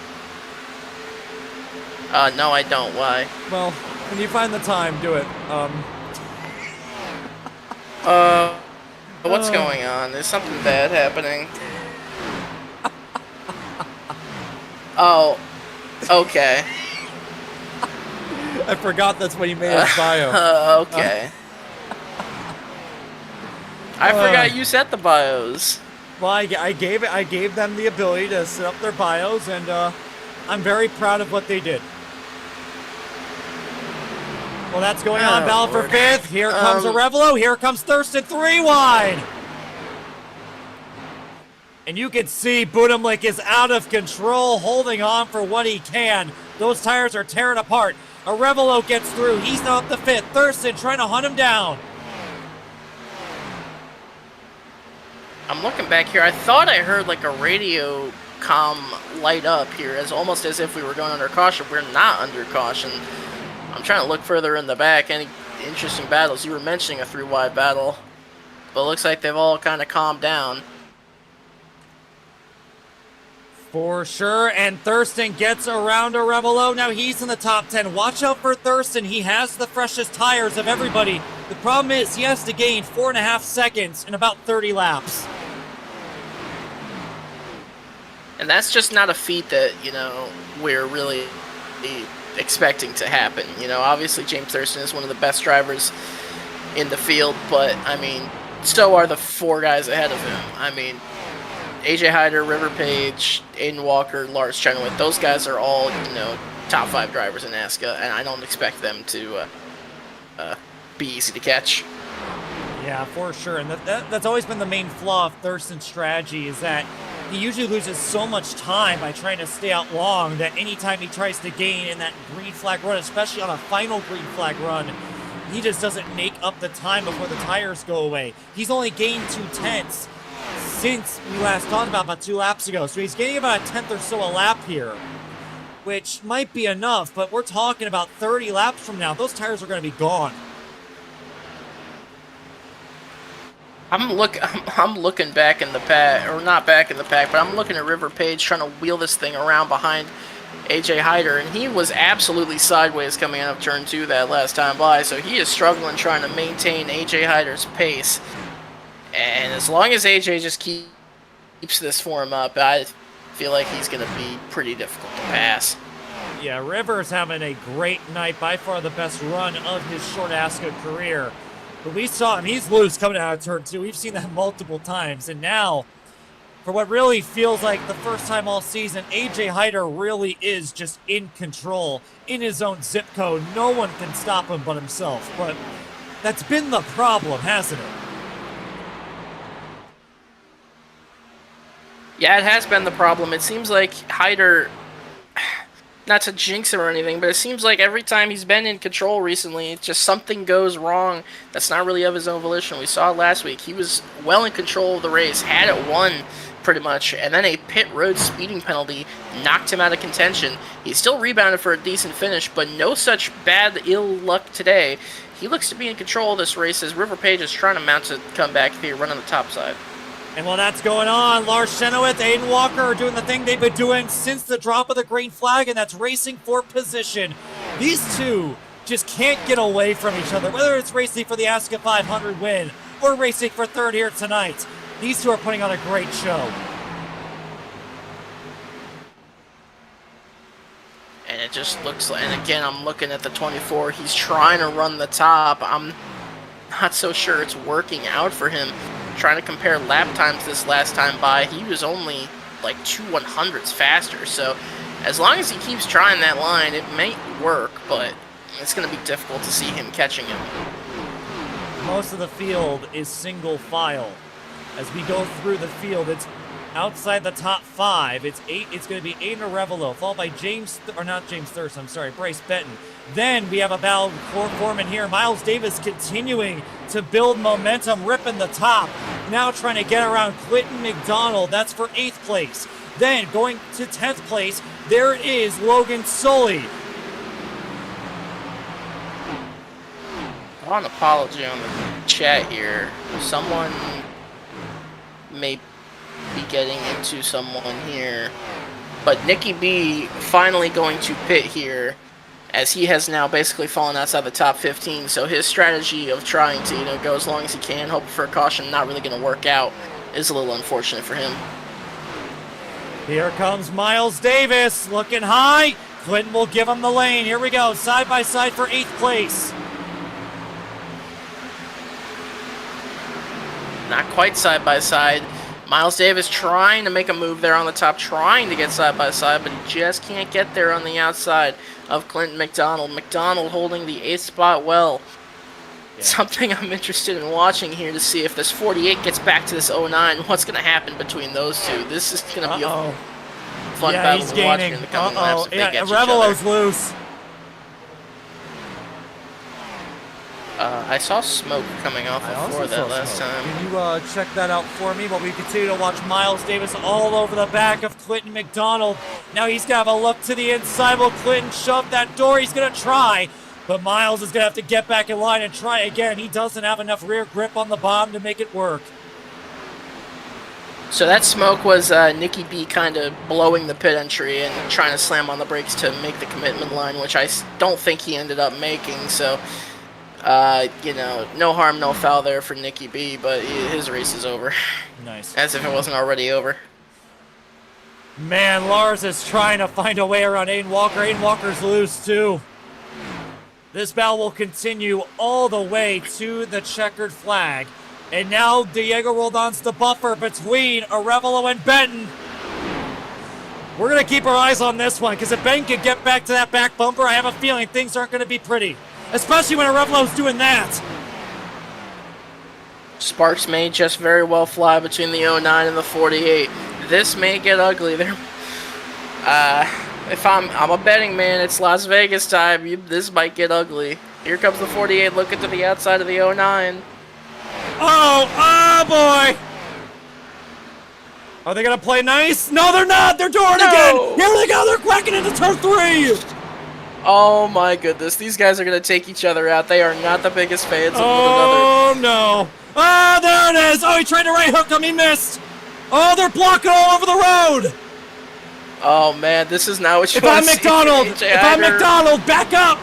B: No, I don't. Why?
A: Well, when you find the time, do it.
B: What's going on? There's something bad happening. Oh, okay.
A: I forgot that's what he made his bio.
B: Okay. I forgot you set the bios.
A: Well, I gave them the ability to set up their bios, and I'm very proud of what they did. Well, that's going on. Battle for fifth. Here comes Arevalo. Here comes Thurston. 3 wide. And you can see Budimlik is out of control, holding on for what he can. Those tires are tearing apart. Arevalo gets through. He's now up to 5th. Thurston trying to hunt him down.
B: I'm looking back here. I thought I heard like a radio comm light up here, almost as if we were going under caution. We're not under caution. I'm trying to look further in the back. Any interesting battles? You were mentioning a 3-wide battle, but it looks like they've all kind of calmed down.
A: For sure, and Thurston gets around Arevalo. Now he's in the top 10. Watch out for Thurston. He has the freshest tires of everybody. The problem is he has to gain 4.5 seconds in about 30 laps.
B: And that's just not a feat that, we're really expecting to happen. Obviously James Thurston is one of the best drivers in the field, but, so are the 4 guys ahead of him. AJ Hyder, River Page, Aiden Walker, Lars Chenoweth, those guys are all, top 5 drivers in ASCA, and I don't expect them to be easy to catch.
A: Yeah, for sure. And that's always been the main flaw of Thurston's strategy, is that he usually loses so much time by trying to stay out long that anytime he tries to gain in that green flag run, especially on a final green flag run, he just doesn't make up the time before the tires go away. He's only gained 2/10 since we last talked about 2 laps ago. So he's gaining about a 10th or so a lap here, which might be enough, but we're talking about 30 laps from now. Those tires are going to be gone.
B: I'm looking back in the pack, or not back in the pack, but I'm looking at River Page trying to wheel this thing around behind AJ Hyder, and he was absolutely sideways coming out of turn 2 that last time by, so he is struggling trying to maintain AJ Hyder's pace. And as long as AJ just keeps this form up, I feel like he's going to be pretty difficult to pass.
A: Yeah, Rivers having a great night, by far the best run of his short ASCA career. But we saw him, he's loose coming out of turn 2. We've seen that multiple times. And now, for what really feels like the first time all season, AJ Hyder really is just in control, in his own zip code. No one can stop him but himself. But that's been the problem, hasn't it?
B: Yeah, it has been the problem. It seems like Hyder, not to jinx him or anything, but it seems like every time he's been in control recently, just something goes wrong that's not really of his own volition. We saw it last week. He was well in control of the race, had it won pretty much, and then a pit road speeding penalty knocked him out of contention. He still rebounded for a decent finish, but no such bad ill luck today. He looks to be in control of this race as River Page is trying to mount a comeback here, run on the top side.
A: And while that's going on, Lars Chenoweth, Aiden Walker are doing the thing they've been doing since the drop of the green flag, and that's racing for position. These two just can't get away from each other, whether it's racing for the ASCA 500 win or racing for third here tonight. These two are putting on a great show.
B: And it just looks like, and again, I'm looking at the 24. He's trying to run the top. I'm not so sure it's working out for him. Trying to compare lap times this last time by, he was only like 2/100ths faster. So as long as he keeps trying that line, it may work, but it's going to be difficult to see him catching him.
A: Most of the field is single file. As we go through the field, it's outside the top 5. It's going to be Aiden Arevalo, followed by Bryce Benton. Then we have a battle for Foreman here. Miles Davis continuing to build momentum, ripping the top. Now trying to get around Clinton McDonald. That's for 8th place. Then going to 10th place, there is Logan Sully.
B: I want an apology on the chat here. Someone may be getting into someone here. But Nicky B finally going to pit here, as he has now basically fallen outside the top 15. So his strategy of trying to, go as long as he can, hope for a caution, not really going to work out, is a little unfortunate for him.
A: Here comes Miles Davis, looking high. Clinton will give him the lane. Here we go, side by side for 8th place.
B: Not quite side by side. Miles Davis trying to make a move there on the top, trying to get side by side, but he just can't get there on the outside of Clinton McDonald. McDonald holding the 8th spot well. Yeah. Something I'm interested in watching here to see if this 48 gets back to this 09. What's going to happen between those two? This is going to be a fun battle to watch in the coming laps if they get each
A: Revelo's
B: other.
A: loose.
B: I saw smoke coming off the floor that last time.
A: Can you check that out for me? But we continue to watch Miles Davis all over the back of Clinton McDonald. Now he's going to have a look to the inside. Will Clinton shove that door? He's going to try. But Miles is going to have to get back in line and try again. He doesn't have enough rear grip on the bottom to make it work.
B: So that smoke was Nicky B kind of blowing the pit entry and trying to slam on the brakes to make the commitment line, which I don't think he ended up making. So... no harm, no foul there for Nicky B, but his race is over.
A: Nice.
B: As if it wasn't already over.
A: Man, Lars is trying to find a way around Aiden Walker. Aiden Walker's loose, too. This battle will continue all the way to the checkered flag. And now Diego Roldan's the buffer between Arevalo and Benton. We're going to keep our eyes on this one, because if Ben can get back to that back bumper, I have a feeling things aren't going to be pretty. Especially when Arevalo's doing that.
B: Sparks may just very well fly between the 09 and the 48. This may get ugly there. If I'm a betting man, it's Las Vegas time. This might get ugly. Here comes the 48 looking to the outside of the 09.
A: Oh boy! Are they gonna play nice? No, they're not! They're doing it again! Here they go! They're cracking into turn 3!
B: Oh my goodness, these guys are gonna take each other out. They are not the biggest fans of one another.
A: Oh no! Ah, there it is! Oh, he tried to right hook him, he missed! Oh, they're blocking all over the road!
B: Oh man, this is not what you
A: want
B: want
A: to see. If I'm McDonald, back up!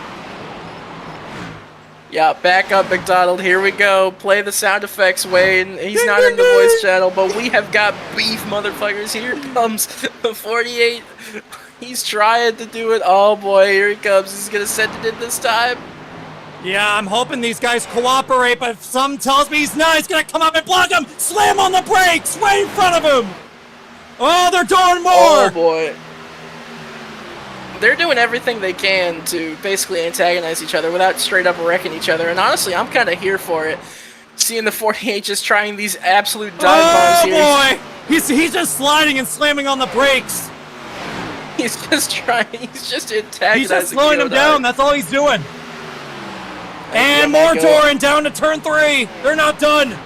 B: Yeah, back up, McDonald. Here we go. Play the sound effects, Wayne. He's not in the voice channel, but we have got beef, motherfuckers. Here comes the 48. He's trying to do it. Oh boy, here he comes. He's gonna send it in this time.
A: Yeah, I'm hoping these guys cooperate, but if some tells me he's not, he's gonna come up and block him. Slam on the brakes right in front of him. Oh, they're doing more.
B: Oh boy. They're doing everything they can to basically antagonize each other without straight up wrecking each other. And honestly, I'm kind of here for it. Seeing the 48 just trying these absolute dive bombs here.
A: Oh boy! He's just sliding and slamming on the brakes.
B: He's just trying. He's just antagonizing.
A: He's just slowing him down. That's all he's doing. And more Doran down to turn 3. They're not done.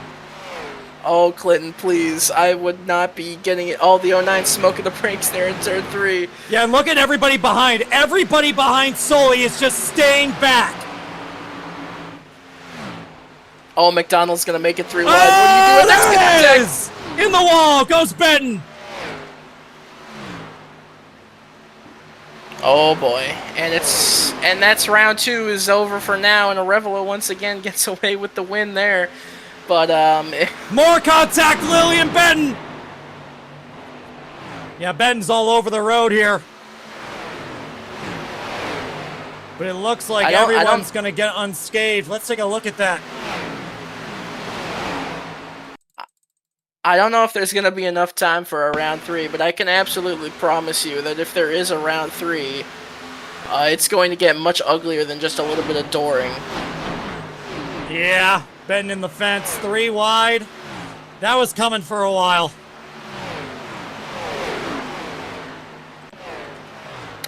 B: Oh, Clinton, please. I would not be getting it. All the 09 smoking the brakes there in turn 3.
A: Yeah, and look at everybody behind. Everybody behind Sully is just staying back.
B: Oh, McDonald's going to make it 3 wide. What are you doing? That's
A: going to in the wall goes Benton.
B: Oh boy, and that's round 2 is over for now, and Arevalo once again gets away with the win there. But
A: more contact, Lilly and Benton. Yeah, Benton's all over the road here, but it looks like everyone's gonna get unscathed. Let's take a look at that.
B: I don't know if there's going to be enough time for a round 3, but I can absolutely promise you that if there is a round 3, it's going to get much uglier than just a little bit of dooring.
A: Yeah, Benton in the fence, 3 wide. That was coming for a while.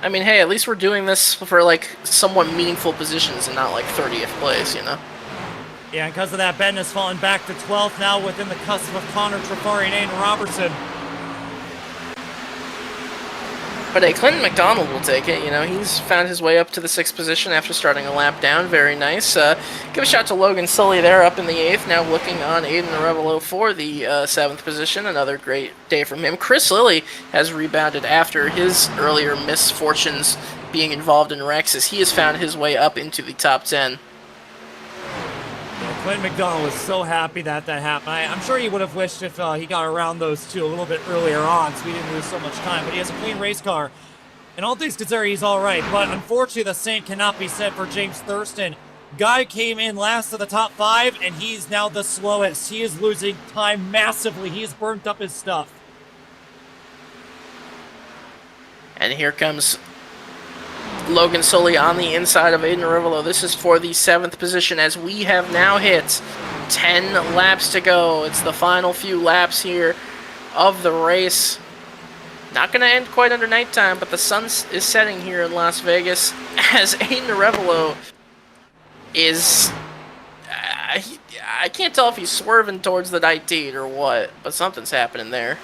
B: I mean, hey, at least we're doing this for, like, somewhat meaningful positions and not, like, 30th place, you know?
A: Yeah, and because of that, Benton has fallen back to 12th now within the cusp of Connor Trafari and Aiden Robertson.
B: But hey, Clinton McDonald will take it. You know, he's found his way up to the 6th position after starting a lap down. Very nice. Give a shout to Logan Sully there up in the 8th. Now looking on Aiden Arevalo for the 7th position. Another great day from him. Chris Lilly has rebounded after his earlier misfortunes being involved in wrecks, as he has found his way up into the top 10.
A: Clinton McDonald was so happy that happened. I'm sure he would have wished if he got around those two a little bit earlier on, so we didn't lose so much time. But he has a clean race car, and all things considered, he's all right. But unfortunately, the same cannot be said for James Thurston. Guy came in last of the top 5, and he's now the slowest. He is losing time massively. He's burnt up his stuff.
B: And here comes Logan Sully on the inside of Aiden Arevalo. This is for the 7th position, as we have now hit 10 laps to go. It's the final few laps here of the race. Not going to end quite under nighttime, but the sun is setting here in Las Vegas, as Aiden Arevalo is... I can't tell if he's swerving towards the 19 or what, but something's happening there.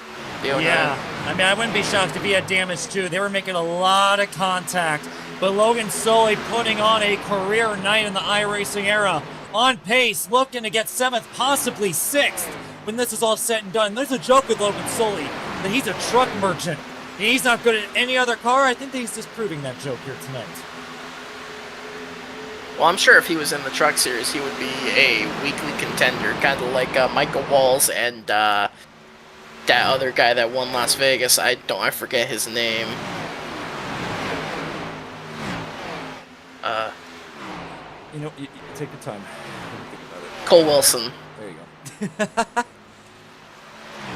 A: Yeah, I mean, I wouldn't be shocked if he had damage too. They were making a lot of contact. But Logan Sully putting on a career night in the iRacing era. On pace, looking to get 7th, possibly 6th, when this is all said and done. There's a joke with Logan Sully, that he's a truck merchant. And he's not good at any other car. I think that he's disproving that joke here tonight.
B: Well, I'm sure if he was in the Truck Series, he would be a weekly contender, kind of like Michael Walls and that other guy that won Las Vegas. I forget his name.
A: You know, you take your time.
B: Cole Wilson.
A: There you go.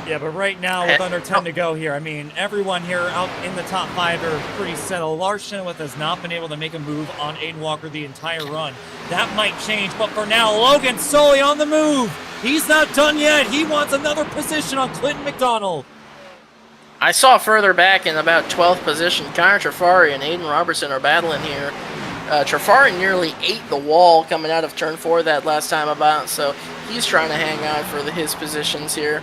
A: Yeah, but right now, with under 10 to go here, I mean, everyone here out in the top 5 are pretty settled. Larson has not been able to make a move on Aiden Walker the entire run. That might change, but for now, Logan Soley on the move. He's not done yet. He wants another position on Clinton McDonald.
B: I saw further back in about 12th position, Connor Trafari and Aiden Robertson are battling here. Trafari nearly ate the wall coming out of turn 4 that last time about, so he's trying to hang on for his positions here.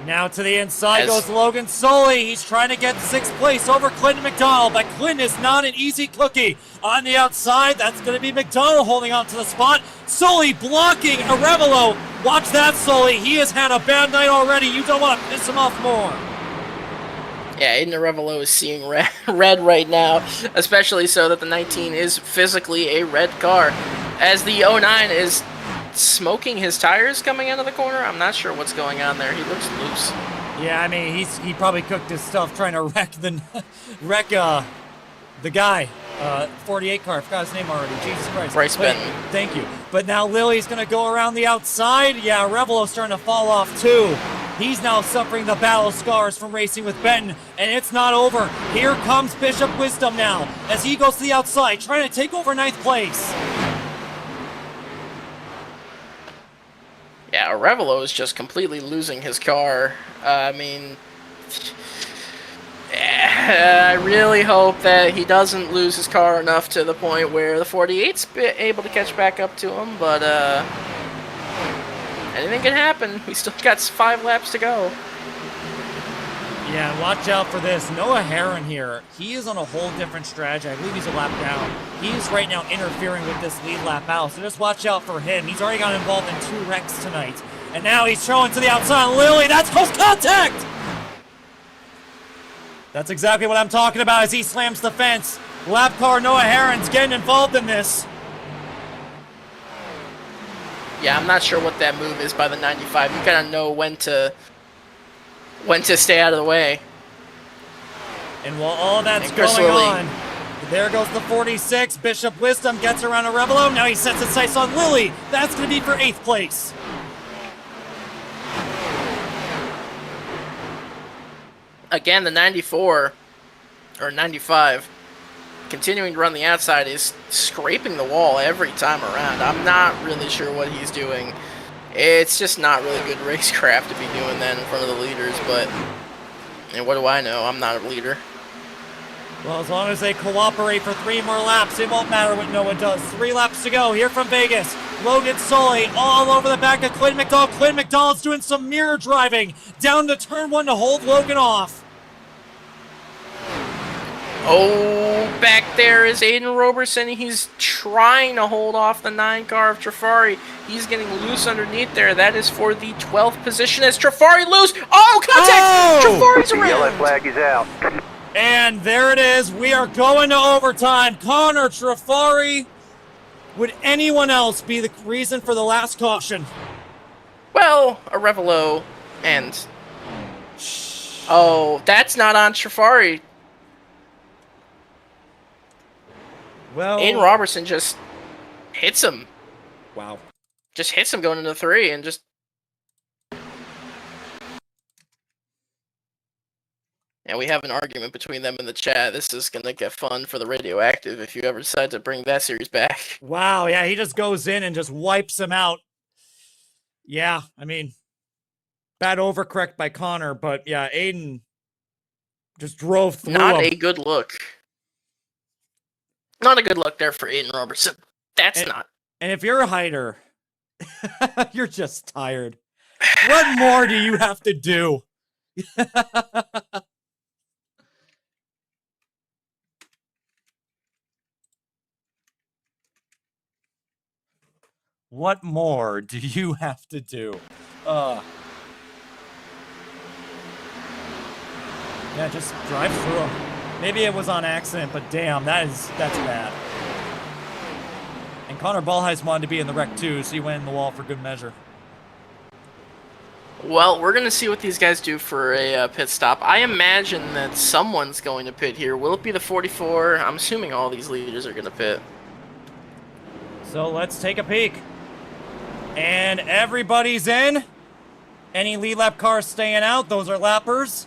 A: Now to the inside goes Logan Soley. He's trying to get 6th place over Clinton McDonald, but Clinton is not an easy cookie. On the outside, that's going to be McDonald holding on to the spot. Soley blocking Arevalo. Watch that, Soley. He has had a bad night already. You don't want to piss him off more.
B: Yeah, Aiden Arevalo is seeing red right now, especially so that the 19 is physically a red car. As the 09 is smoking his tires coming out of the corner. I'm not sure what's going on there. He looks loose.
A: Yeah, I mean, he probably cooked his stuff trying to wreck the guy, 48 car. I forgot his name already. Jesus Christ.
B: Bryce Benton.
A: Thank you. But now Lily's going to go around the outside. Yeah, Revolo's starting to fall off too. He's now suffering the battle scars from racing with Benton, and it's not over. Here comes Bishop Wisdom now as he goes to the outside, trying to take over 9th place.
B: Yeah, Arevalo is just completely losing his car. I mean, I really hope that he doesn't lose his car enough to the point where the 48's able to catch back up to him, but anything can happen. We still got 5 laps to go.
A: Yeah, watch out for this. Noah Herron here. He is on a whole different strategy. I believe he's a lap down. He's right now interfering with this lead lap out, so just watch out for him. He's already got involved in 2 wrecks tonight. And now he's throwing to the outside. Lily, that's close contact! That's exactly what I'm talking about as he slams the fence. Lap car Noah Herron's getting involved in this.
B: Yeah, I'm not sure what that move is by the 95. You gotta know when to stay out of the way.
A: And while all that's going on, there goes the 46. Bishop Wisdom gets around Arevalo. Now he sets his sights on Lily. That's going to be for 8th place.
B: Again, the 94, or 95, continuing to run the outside, is scraping the wall every time around. I'm not really sure what he's doing. It's just not really good racecraft to be doing that in front of the leaders, but and what do I know? I'm not a leader.
A: Well, as long as they cooperate for 3 more laps, it won't matter what Noah does. 3 laps to go here from Vegas. Logan Soley all over the back of Clinton McDonald. Clinton McDonald's doing some mirror driving down to turn 1 to hold Logan off.
B: Oh, back there is Aiden Robertson. He's trying to hold off the 9 car of Trafari. He's getting loose underneath there. That is for the 12th position as Trafari loose. Oh, contact!
A: Oh!
B: Trafari's around.
C: The yellow flag is out.
A: And there it is. We are going to overtime. Connor Trafari. Would anyone else be the reason for the last caution?
B: Well, Arevalo and... Oh, that's not on Trafari.
A: Well,
B: Aiden Robertson just hits him.
A: Wow.
B: Just hits him going into 3 and just... And we have an argument between them in the chat. This is going to get fun for the Radioactive if you ever decide to bring that series back.
A: Wow, yeah, he just goes in and just wipes him out. Yeah, I mean, bad overcorrect by Connor, but yeah, Aiden just drove through
B: Not
A: him.
B: a good look. Not a good look there for Aiden Robertson. That's not.
A: And if you're a hider, you're just tired. What more do you have to do? What more do you have to do? Yeah, just drive through them. Maybe it was on accident, but damn, that's bad. And Connor Ballheis wanted to be in the wreck too, so he went in the wall for good measure.
B: Well, we're going to see what these guys do for a pit stop. I imagine that someone's going to pit here. Will it be the 44? I'm assuming all these leaders are going to pit.
A: So let's take a peek. And everybody's in. Any lead lap cars staying out? Those are lappers.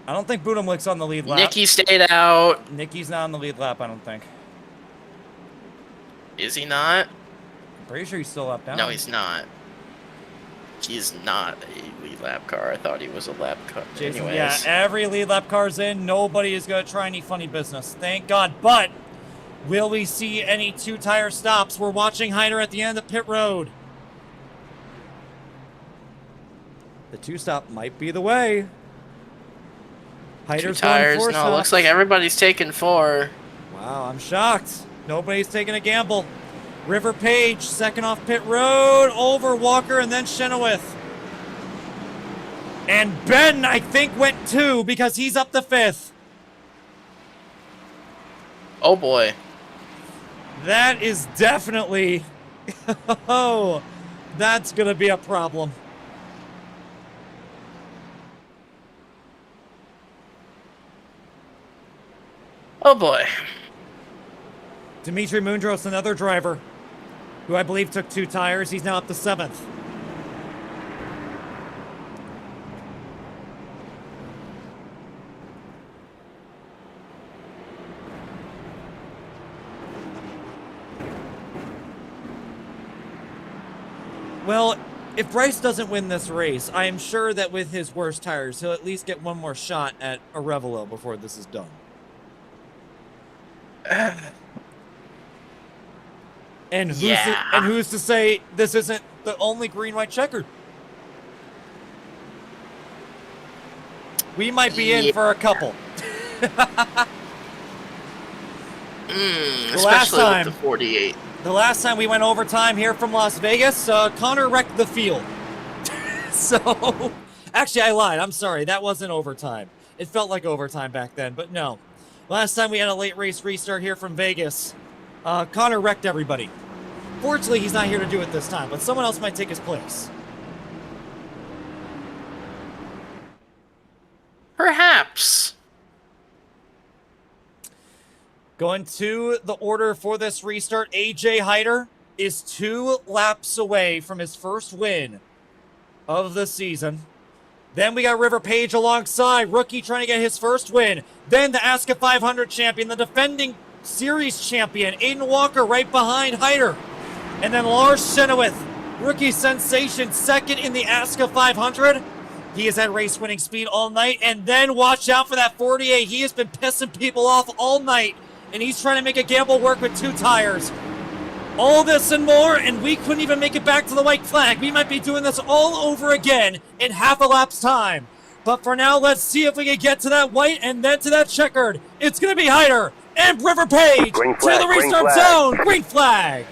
A: I don't think Budemlick's on the lead lap.
B: Nicky stayed out.
A: Nicky's not on the lead lap, I don't think.
B: Is he not?
A: I'm pretty sure he's still up down.
B: No, he's not. He's not a lead lap car. I thought he was a lap car.
A: Jason,
B: Anyways.
A: yeah, every lead lap car's in. Nobody is going to try any funny business. Thank God. But will we see any two-tire stops? We're watching Hyder at the end of pit road. The two-stop might be the way. Hyder's
B: Two tires.
A: going 4
B: No,
A: stops.
B: looks like everybody's taking 4.
A: Wow, I'm shocked. Nobody's taking a gamble. River Page, second off pit road, over Walker, and then Chenoweth. And Ben, I think, went 2 because he's up to 5th.
B: Oh, boy.
A: That is definitely... oh, that's going to be a problem.
B: Oh, boy.
A: Dimitri Mundros, another driver, who I believe took 2 tires. He's now up to 7th. Well, if Bryce doesn't win this race, I am sure that with his worst tires, he'll at least get one more shot at Arevalo before this is done. And who's to say this isn't the only green-white checker? We might be in for a couple.
B: Especially with the 48.
A: The last time we went overtime here from Las Vegas, Connor wrecked the field. So, actually, I lied. I'm sorry. That wasn't overtime. It felt like overtime back then, but no. Last time we had a late race restart here from Vegas, Connor wrecked everybody. Fortunately, he's not here to do it this time, but someone else might take his place.
B: Perhaps.
A: Going to the order for this restart, AJ Hyder is 2 laps away from his first win of the season. Then we got River Page alongside, rookie trying to get his first win. Then the ASCA 500 champion, the defending series champion, Aiden Walker right behind Hyder. And then Lars Chenoweth, rookie sensation, second in the ASCA 500. He has had race-winning speed all night. And then watch out for that 48. He has been pissing people off all night. And he's trying to make a gamble work with 2 tires. All this and more, and we couldn't even make it back to the white flag. We might be doing this all over again in half a lap's time. But for now, let's see if we can get to that white and then to that checkered. It's going to be Hyder and River Page to the restart zone. Green flag.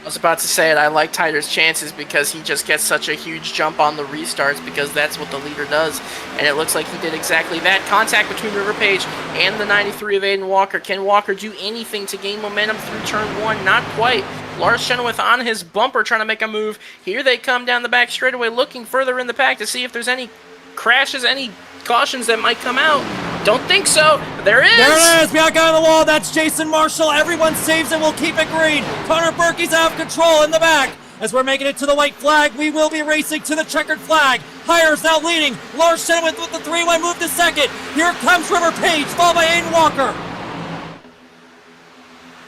B: I was about to say it. I like Hyder's chances because he just gets such a huge jump on the restarts because that's what the leader does. And it looks like he did exactly that. Contact between River Page and the 93 of Aiden Walker. Can Walker do anything to gain momentum through turn 1? Not quite. Lars Chenoweth on his bumper trying to make a move. Here they come down the back straightaway looking further in the pack to see if there's any crashes, any cautions that might come out. Don't think so. There is.
A: There it is. Back on the wall. That's Jason Marshall. Everyone saves it. We'll keep it green. Connor Berkey's out of control in the back. As we're making it to the white flag, we will be racing to the checkered flag. Hyder's now leading. Lars Chenoweth with the 3-way move to second. Here comes River Page, followed by Aiden Walker.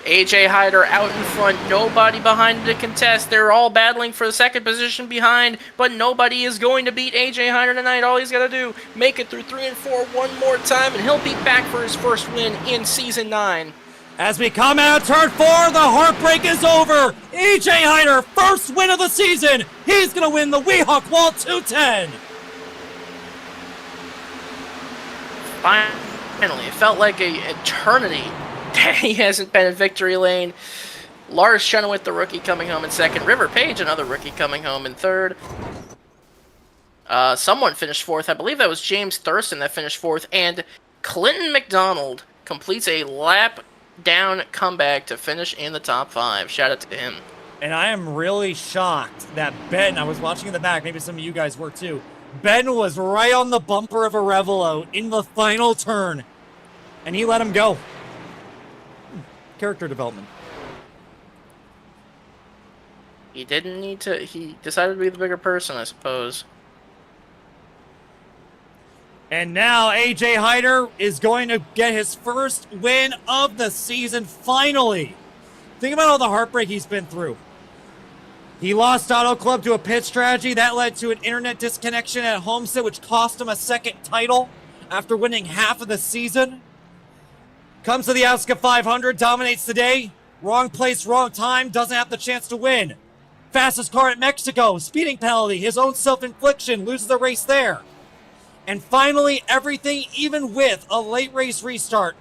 B: AJ Hyder out in front, nobody behind to contest. They're all battling for the second position behind, but nobody is going to beat AJ Hyder tonight. All he's got to do, make it through 3 and 4 one more time, and he'll be back for his first win in Season 9.
A: As we come out of turn 4, the heartbreak is over. AJ Hyder, first win of the season. He's going to win the Wehawk Wall 210.
B: Finally, it felt like an eternity. He hasn't been in victory lane. Lars Chenoweth, the rookie, coming home in second. River Page, another rookie, coming home in third. Someone finished fourth. I believe that was James Thurston that finished fourth. And Clinton McDonald completes a lap down comeback to finish in the top 5. Shout out to him.
A: And I am really shocked that Ben, I was watching in the back, maybe some of you guys were too. Ben was right on the bumper of Arevalo in the final turn. And he let him go. Character development.
B: He didn't need to. He decided to be the bigger person, I suppose.
A: And now AJ Hyder is going to get his first win of the season, finally. Think about all the heartbreak he's been through. He lost Auto Club to a pit strategy. That led to an internet disconnection at Homestead, which cost him a second title after winning half of the season. Comes to the ASCA 500, dominates the day. Wrong place, wrong time, doesn't have the chance to win. Fastest car at Mexico, speeding penalty, his own self-infliction, loses the race there. And finally, everything, even with a late race restart,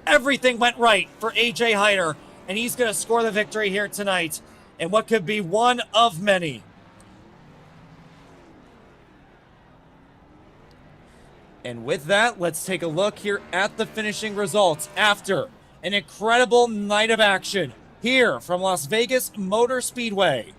A: everything went right for AJ Hyder, and he's going to score the victory here tonight in what could be one of many. And with that, let's take a look here at the finishing results after an incredible night of action here from Las Vegas Motor Speedway.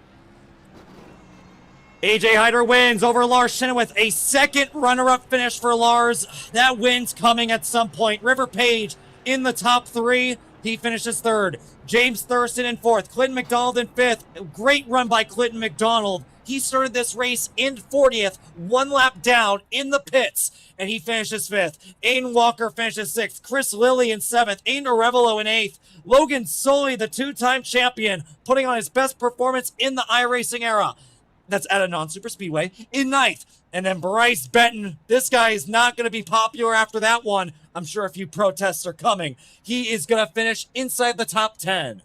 A: AJ Hyder wins over Lars Chenoweth, a second runner-up finish for Lars. That win's coming at some point. River Page in the top 3. He finishes 3rd. James Thurston in 4th. Clinton McDonald in 5th. Great run by Clinton McDonald. He started this race in 40th, 1 lap down in the pits, and he finishes 5th. Aiden Walker finishes 6th. Chris Lilly in 7th. Aiden Arevalo in 8th. Logan Soley, the 2-time champion, putting on his best performance in the iRacing era. That's at a non-super speedway, in 9th. And then Bryce Benton, this guy is not going to be popular after that one. I'm sure a few protests are coming. He is going to finish inside the top 10.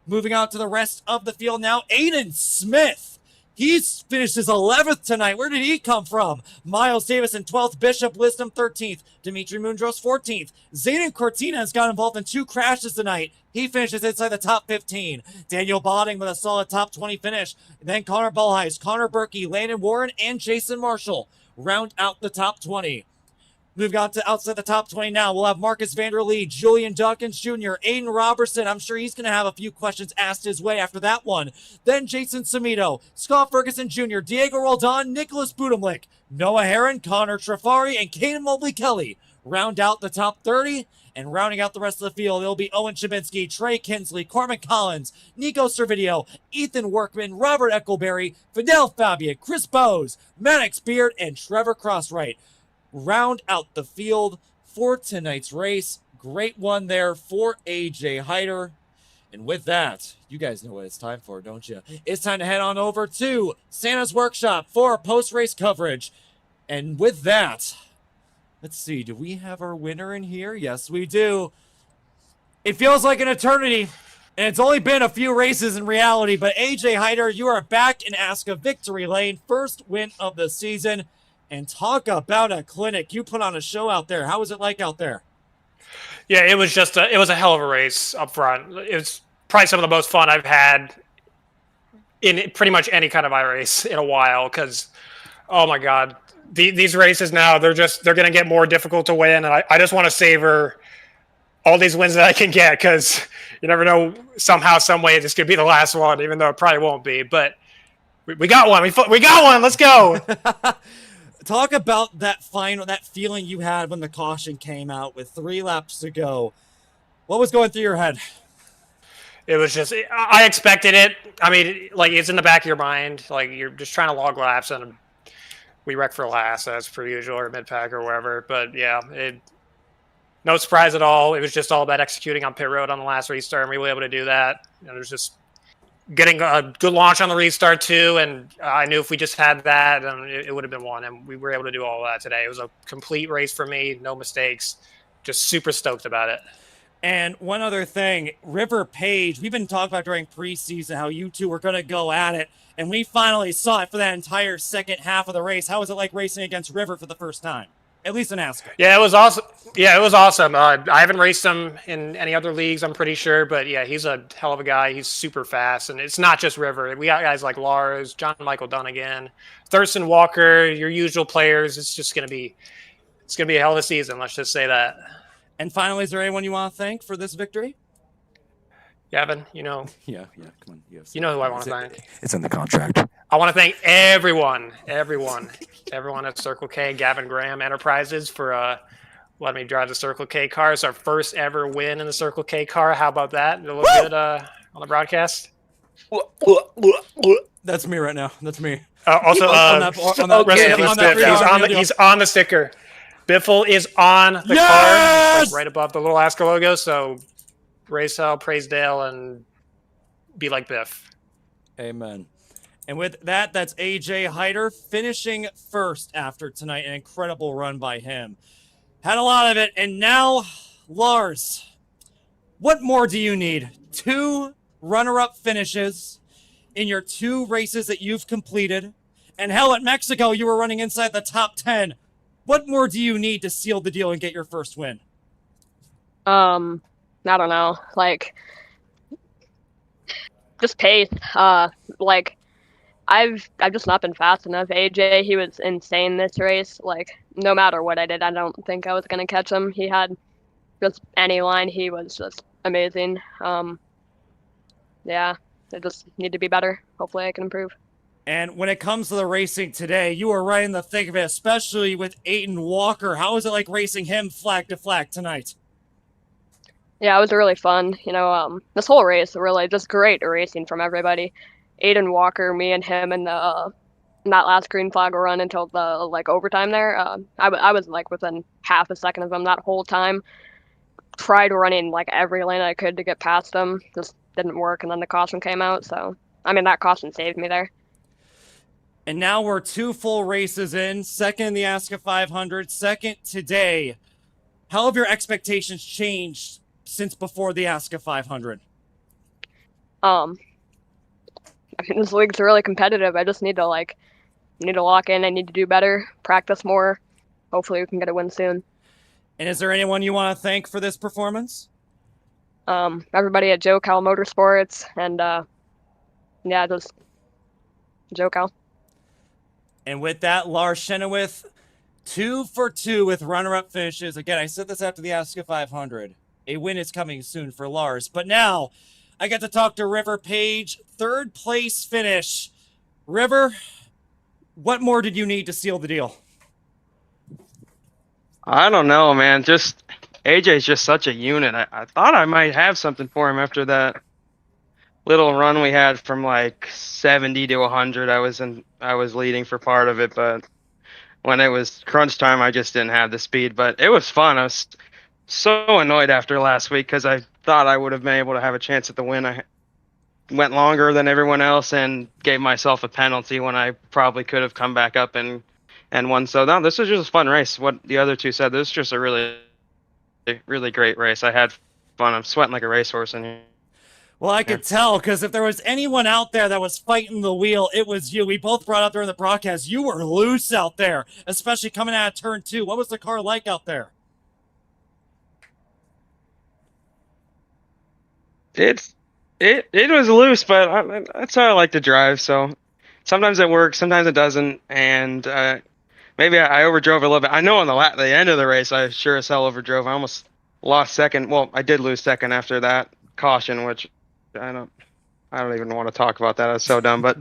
A: Moving on to the rest of the field now, Aiden Smith. He's finished his 11th tonight. Where did he come from? Miles Davis in 12th, Bishop Wisdom 13th, Dimitri Mundros 14th. Zayden Cortina got involved in 2 crashes tonight. He finishes inside the top 15. Daniel Botting with a solid top 20 finish. Then Connor Bulheis, Connor Berkey, Landon Warren, and Jason Marshall round out the top 20. Moving on to outside the top 20 now, we'll have Marcus Vanderlee, Julian Dawkins Jr., Aiden Robertson. I'm sure he's going to have a few questions asked his way after that one. Then Jason Samito, Scott Ferguson Jr., Diego Roldan, Nicholas Budimlik, Noah Herron, Connor Trafari, and Caden Mobley Kelly round out the top 30. And rounding out the rest of the field, it'll be Owen Chabinsky, Trey Kinsley, Cormac Collins, Nico Servideo, Ethan Workman, Robert Eccleberry, Fidel Fabian, Chris Bowes, Maddox Beard, and Trevor Crosswright. Round out the field for tonight's race. Great one there for AJ Hyder. And with that, you guys know what it's time for, don't you? It's time to head on over to Santa's Workshop for post-race coverage. And with that, let's see, do we have our winner in here? Yes, we do. It feels like an eternity, and it's only been a few races in reality, but AJ Hyder, you are back in ASCA victory lane. First win of the season. And talk about a clinic. You put on a show out there. How was it like out there?
C: Yeah, it was a hell of a race up front. It was probably some of the most fun I've had in pretty much any kind of iRace in a while. Because, oh my God, these races now they're going to get more difficult to win, and I just want to savor all these wins that I can get, because you never know, somehow, some way, this could be the last one, even though it probably won't be. But we got one. We got one. Let's go.
A: Talk about that feeling you had when the caution came out with 3 laps to go. What was going through your head?
C: It was just, I expected it. I mean, like, it's in the back of your mind. Like, you're just trying to log laps, and we wrecked for last, as per usual, or mid-pack or wherever. But, yeah, no surprise at all. It was just all about executing on pit road on the last restart, and we were able to do that. And it was just getting a good launch on the restart too, and I knew if we just had that, it would have been one, and we were able to do all that today. It was a complete race for me, no mistakes, just super stoked about it.
A: And one other thing, River Page, we've been talking about during preseason how you two were going to go at it, and we finally saw it for that entire second half of the race. How was it like racing against River for the first time? At least in ASCA.
C: Yeah, it was awesome. Yeah, it was awesome. I haven't raced him in any other leagues, I'm pretty sure. But, yeah, he's a hell of a guy. He's super fast. And it's not just River. We got guys like Lars, John Michael Dunnigan, Thurston Walker, your usual players. It's just going to be a hell of a season, let's just say that.
A: And finally, is there anyone you want to thank for this victory?
C: Gavin, you know.
D: Yeah, come on.
C: You know who I want to thank.
D: It's in the contract.
C: I want to thank everyone at Circle K, Gavin Graham Enterprises for letting me drive the Circle K car. It's our first ever win in the Circle K car. How about that? Did it look good on the broadcast?
A: That's me right now. That's me.
C: Also,
A: on that
C: rest in peace,
A: on that
C: Biff. He's on the sticker. Biffle is on the card, like right above the little ASCA logo. So, race hell, praise Dale, and be like Biff.
A: Amen. And with that, that's AJ Hyder finishing first after tonight. An incredible run by him. Had a lot of it. And now, Lars, what more do you need? 2 runner-up finishes in your 2 races that you've completed. And hell, at Mexico, you were running inside the top 10. What more do you need to seal the deal and get your first win?
E: I don't know. Like, just pace. Like, I've just not been fast enough. AJ, he was insane this race. Like, no matter what I did, I don't think I was gonna catch him. He had just any line. He was just amazing. Yeah, I just need to be better. Hopefully I can improve.
A: And when it comes to the racing today, you were right in the thick of it, especially with Aiden Walker. How was it like racing him flag to flag tonight?
E: Yeah, it was really fun. You know, this whole race really just great racing from everybody. Aiden Walker, me and him, and that last green flag run until the like overtime there. I was like within half a second of him that whole time. Tried running like every lane I could to get past him, just didn't work, and then the caution came out. So I mean that caution saved me there.
A: And now we're 2 full races in, second in the ASCA 500, second today. How have your expectations changed since before the ASCA 500?
E: I mean, this league's really competitive. I just need to lock in. I need to do better, practice more. Hopefully we can get a win soon.
A: And is there anyone you want to thank for this performance?
E: Everybody at Joe Cal Motorsports, and yeah, just Joe Cal.
A: And with that, Lars Chenoweth, 2 for 2 with runner-up finishes. Again, I said this after the ASCA 500. A win is coming soon for Lars. But now, I get to talk to River Page, 3rd place finish. River, what more did you need to seal the deal?
F: I don't know, man. Just AJ's just such a unit. I thought I might have something for him after that little run we had from like 70 to 100. I was leading for part of it, but when it was crunch time, I just didn't have the speed. But it was fun. I was so annoyed after last week because I thought I would have been able to have a chance at the win. I went longer than everyone else and gave myself a penalty when I probably could have come back up and won. So no, this was just a fun race. What the other two said, this was just a really, really great race. I had fun. I'm sweating like a racehorse in here.
A: Well, I could tell, because if there was anyone out there that was fighting the wheel, it was you. We both brought up during the broadcast, you were loose out there, especially coming out of turn 2. What was the car like out there?
F: It was loose, but that's how I like to drive. So sometimes it works, sometimes it doesn't, and maybe I overdrove a little bit. I know on the end of the race, I sure as hell overdrove. I almost lost second. Well, I did lose second after that caution, which I don't even want to talk about that. I was so dumb, but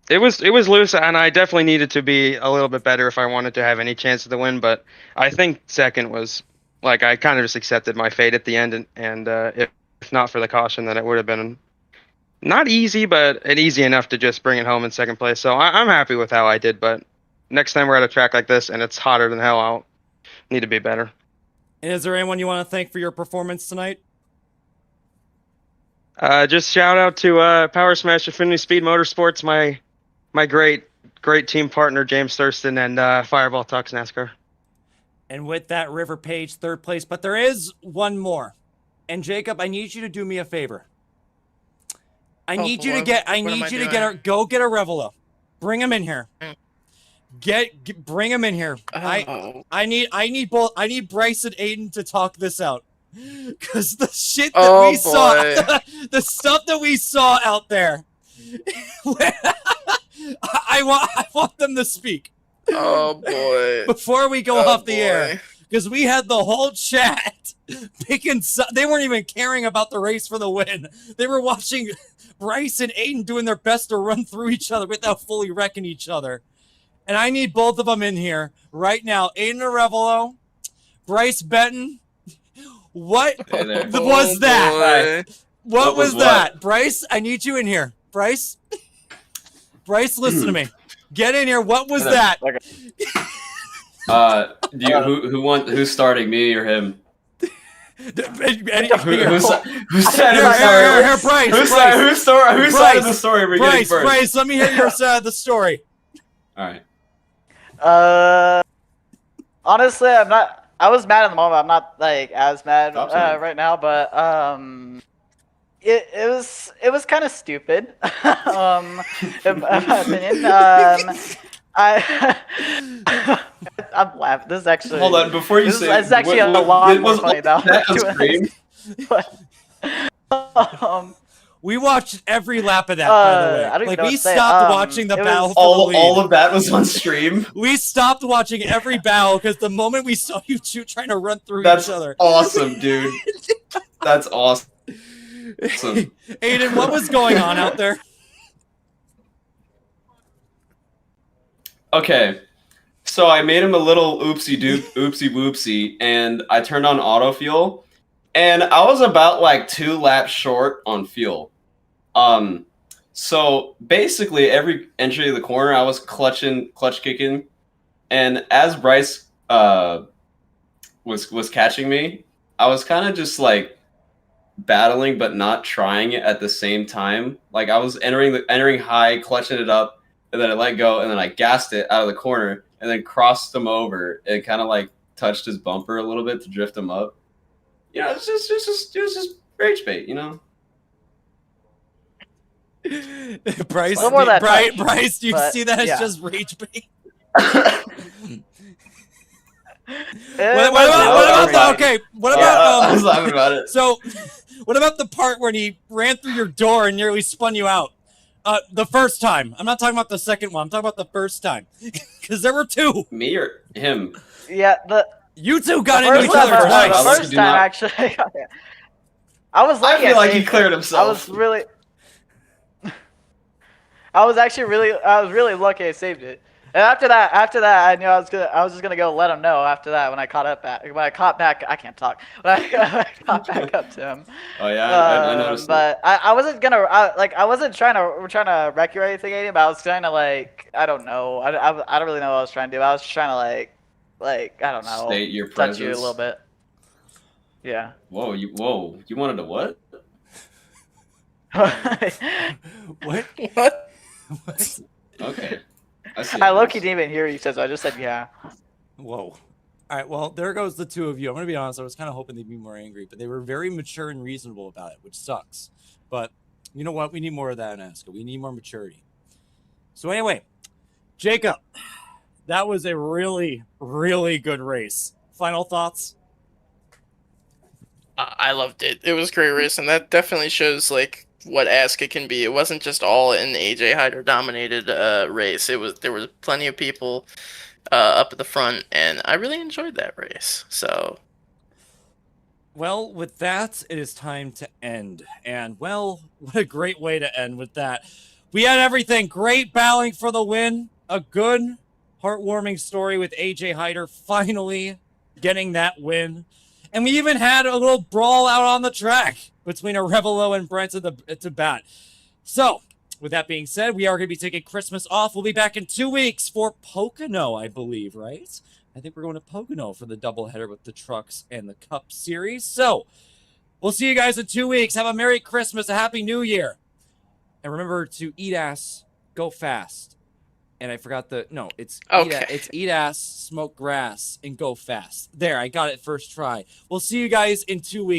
F: it was loose, and I definitely needed to be a little bit better if I wanted to have any chance of the win. But I think second was like I kind of just accepted my fate at the end, and if not for the caution, then it would have been not easy, but easy enough to just bring it home in second place. So I'm happy with how I did. But next time we're at a track like this and it's hotter than hell, I'll need to be better.
A: And is there anyone you want to thank for your performance tonight?
F: Just shout out to Power Smash Xfinity Speed Motorsports, my great team partner James Thurston, and Fireball Talks NASCAR.
A: And with that, River Page, 3rd place. But there is one more. And Jacob, I need you to do me a favor. I need you to get a go get a Revelo. Bring him in here. Bring him in here. I need both. I need Bryce and Aiden to talk this out. Because the shit that we saw, the stuff that we saw out there, I want them to speak.
B: Oh boy!
A: Before we go off the air, because we had the whole chat picking. They weren't even caring about the race for the win. They were watching Bryce and Aiden doing their best to run through each other without fully wrecking each other. And I need both of them in here right now. Aiden Arevalo, Bryce Benton. What was that? What was
G: what?
A: that? Bryce, I need you in here. Bryce, listen to me. Get in here. What was that?
G: Who's starting, me or him?
A: Here,
G: Who's starting the story?
A: Here, Bryce.
G: Who's starting the story? We're getting first.
A: Bryce, let me hear your side of the story.
G: All right.
H: Honestly, I'm not. I was mad in the moment. I'm not like as mad
G: Absolutely.
H: right now, but it was kind of stupid. In my opinion. I'm laughing. This is actually.
G: Hold on, before you say.
H: This is actually a lot more funny now.
G: That on stream?
A: We watched every lap of that, by the way.
H: I don't even know what
A: we
H: to say.
A: stopped watching the battle for the lead.
G: All of that was on stream.
A: We stopped watching every battle because the moment we saw you two trying to run through each other.
G: Awesome, dude. That's awesome.
A: Aiden, what was going on out there?
G: Okay, so I made him a little oopsie whoopsie, and I turned on auto fuel, and I was about like 2 laps short on fuel. So basically every entry of the corner, I was clutch kicking, and as Bryce was catching me, I was kind of just like battling but not trying it at the same time. Like I was entering high, clutching it up. And then I let go, and then I gassed it out of the corner, and then crossed him over. It kind of like touched his bumper a little bit to drift him up. You know, it was just rage bait, you know.
A: Bryce, Bryce, do you see that as just rage bait? What about
G: I was laughing about it.
A: So, what about the part when he ran through your door and nearly spun you out? The first time. I'm not talking about the second one. I'm talking about the first time. Because there were 2.
G: Me or him?
H: Yeah,
A: you two got into each other twice.
H: The first time, actually. I was lucky.
G: I feel like he cleared himself.
H: I was really lucky I saved it. And after that, I knew I was just gonna go let him know. After that, when I caught back, I can't talk. When I caught back up to him.
G: Oh yeah, I noticed.
H: But I wasn't gonna I wasn't trying to wreck you or anything, Aiden. But I was trying to I don't know. I don't really know what I was trying to do. I was trying to I don't know.
G: State your
H: touch
G: presence.
H: you a little bit. Yeah.
G: Whoa, you wanted to what?
A: What?
B: What?
G: Okay.
H: I low-key didn't even hear what you said, so I just said yeah.
A: Whoa. All right, well, there goes the 2 of you. I'm going to be honest, I was kind of hoping they'd be more angry, but they were very mature and reasonable about it, which sucks. But you know what? We need more of that in ASCA. We need more maturity. So anyway, Jacob, that was a really, really good race. Final thoughts?
B: I loved it. It was a great race, and that definitely shows what ASCA can be. It wasn't just all an AJ Hyder dominated race. There was plenty of people up at the front, and I really enjoyed that race. So,
A: well, with that, it is time to end. And well, what a great way to end with that. We had everything. Great battling for the win. A good, heartwarming story with AJ Hyder finally getting that win. And we even had a little brawl out on the track between Arevalo and Brent to bat. So, with that being said, we are going to be taking Christmas off. We'll be back in 2 weeks for Pocono, I believe, right? I think we're going to Pocono for the doubleheader with the Trucks and the Cup Series. So, we'll see you guys in 2 weeks. Have a Merry Christmas, a Happy New Year. And remember to eat ass, go fast. And I forgot it's eat ass, smoke grass, and go fast. There, I got it first try. We'll see you guys in 2 weeks.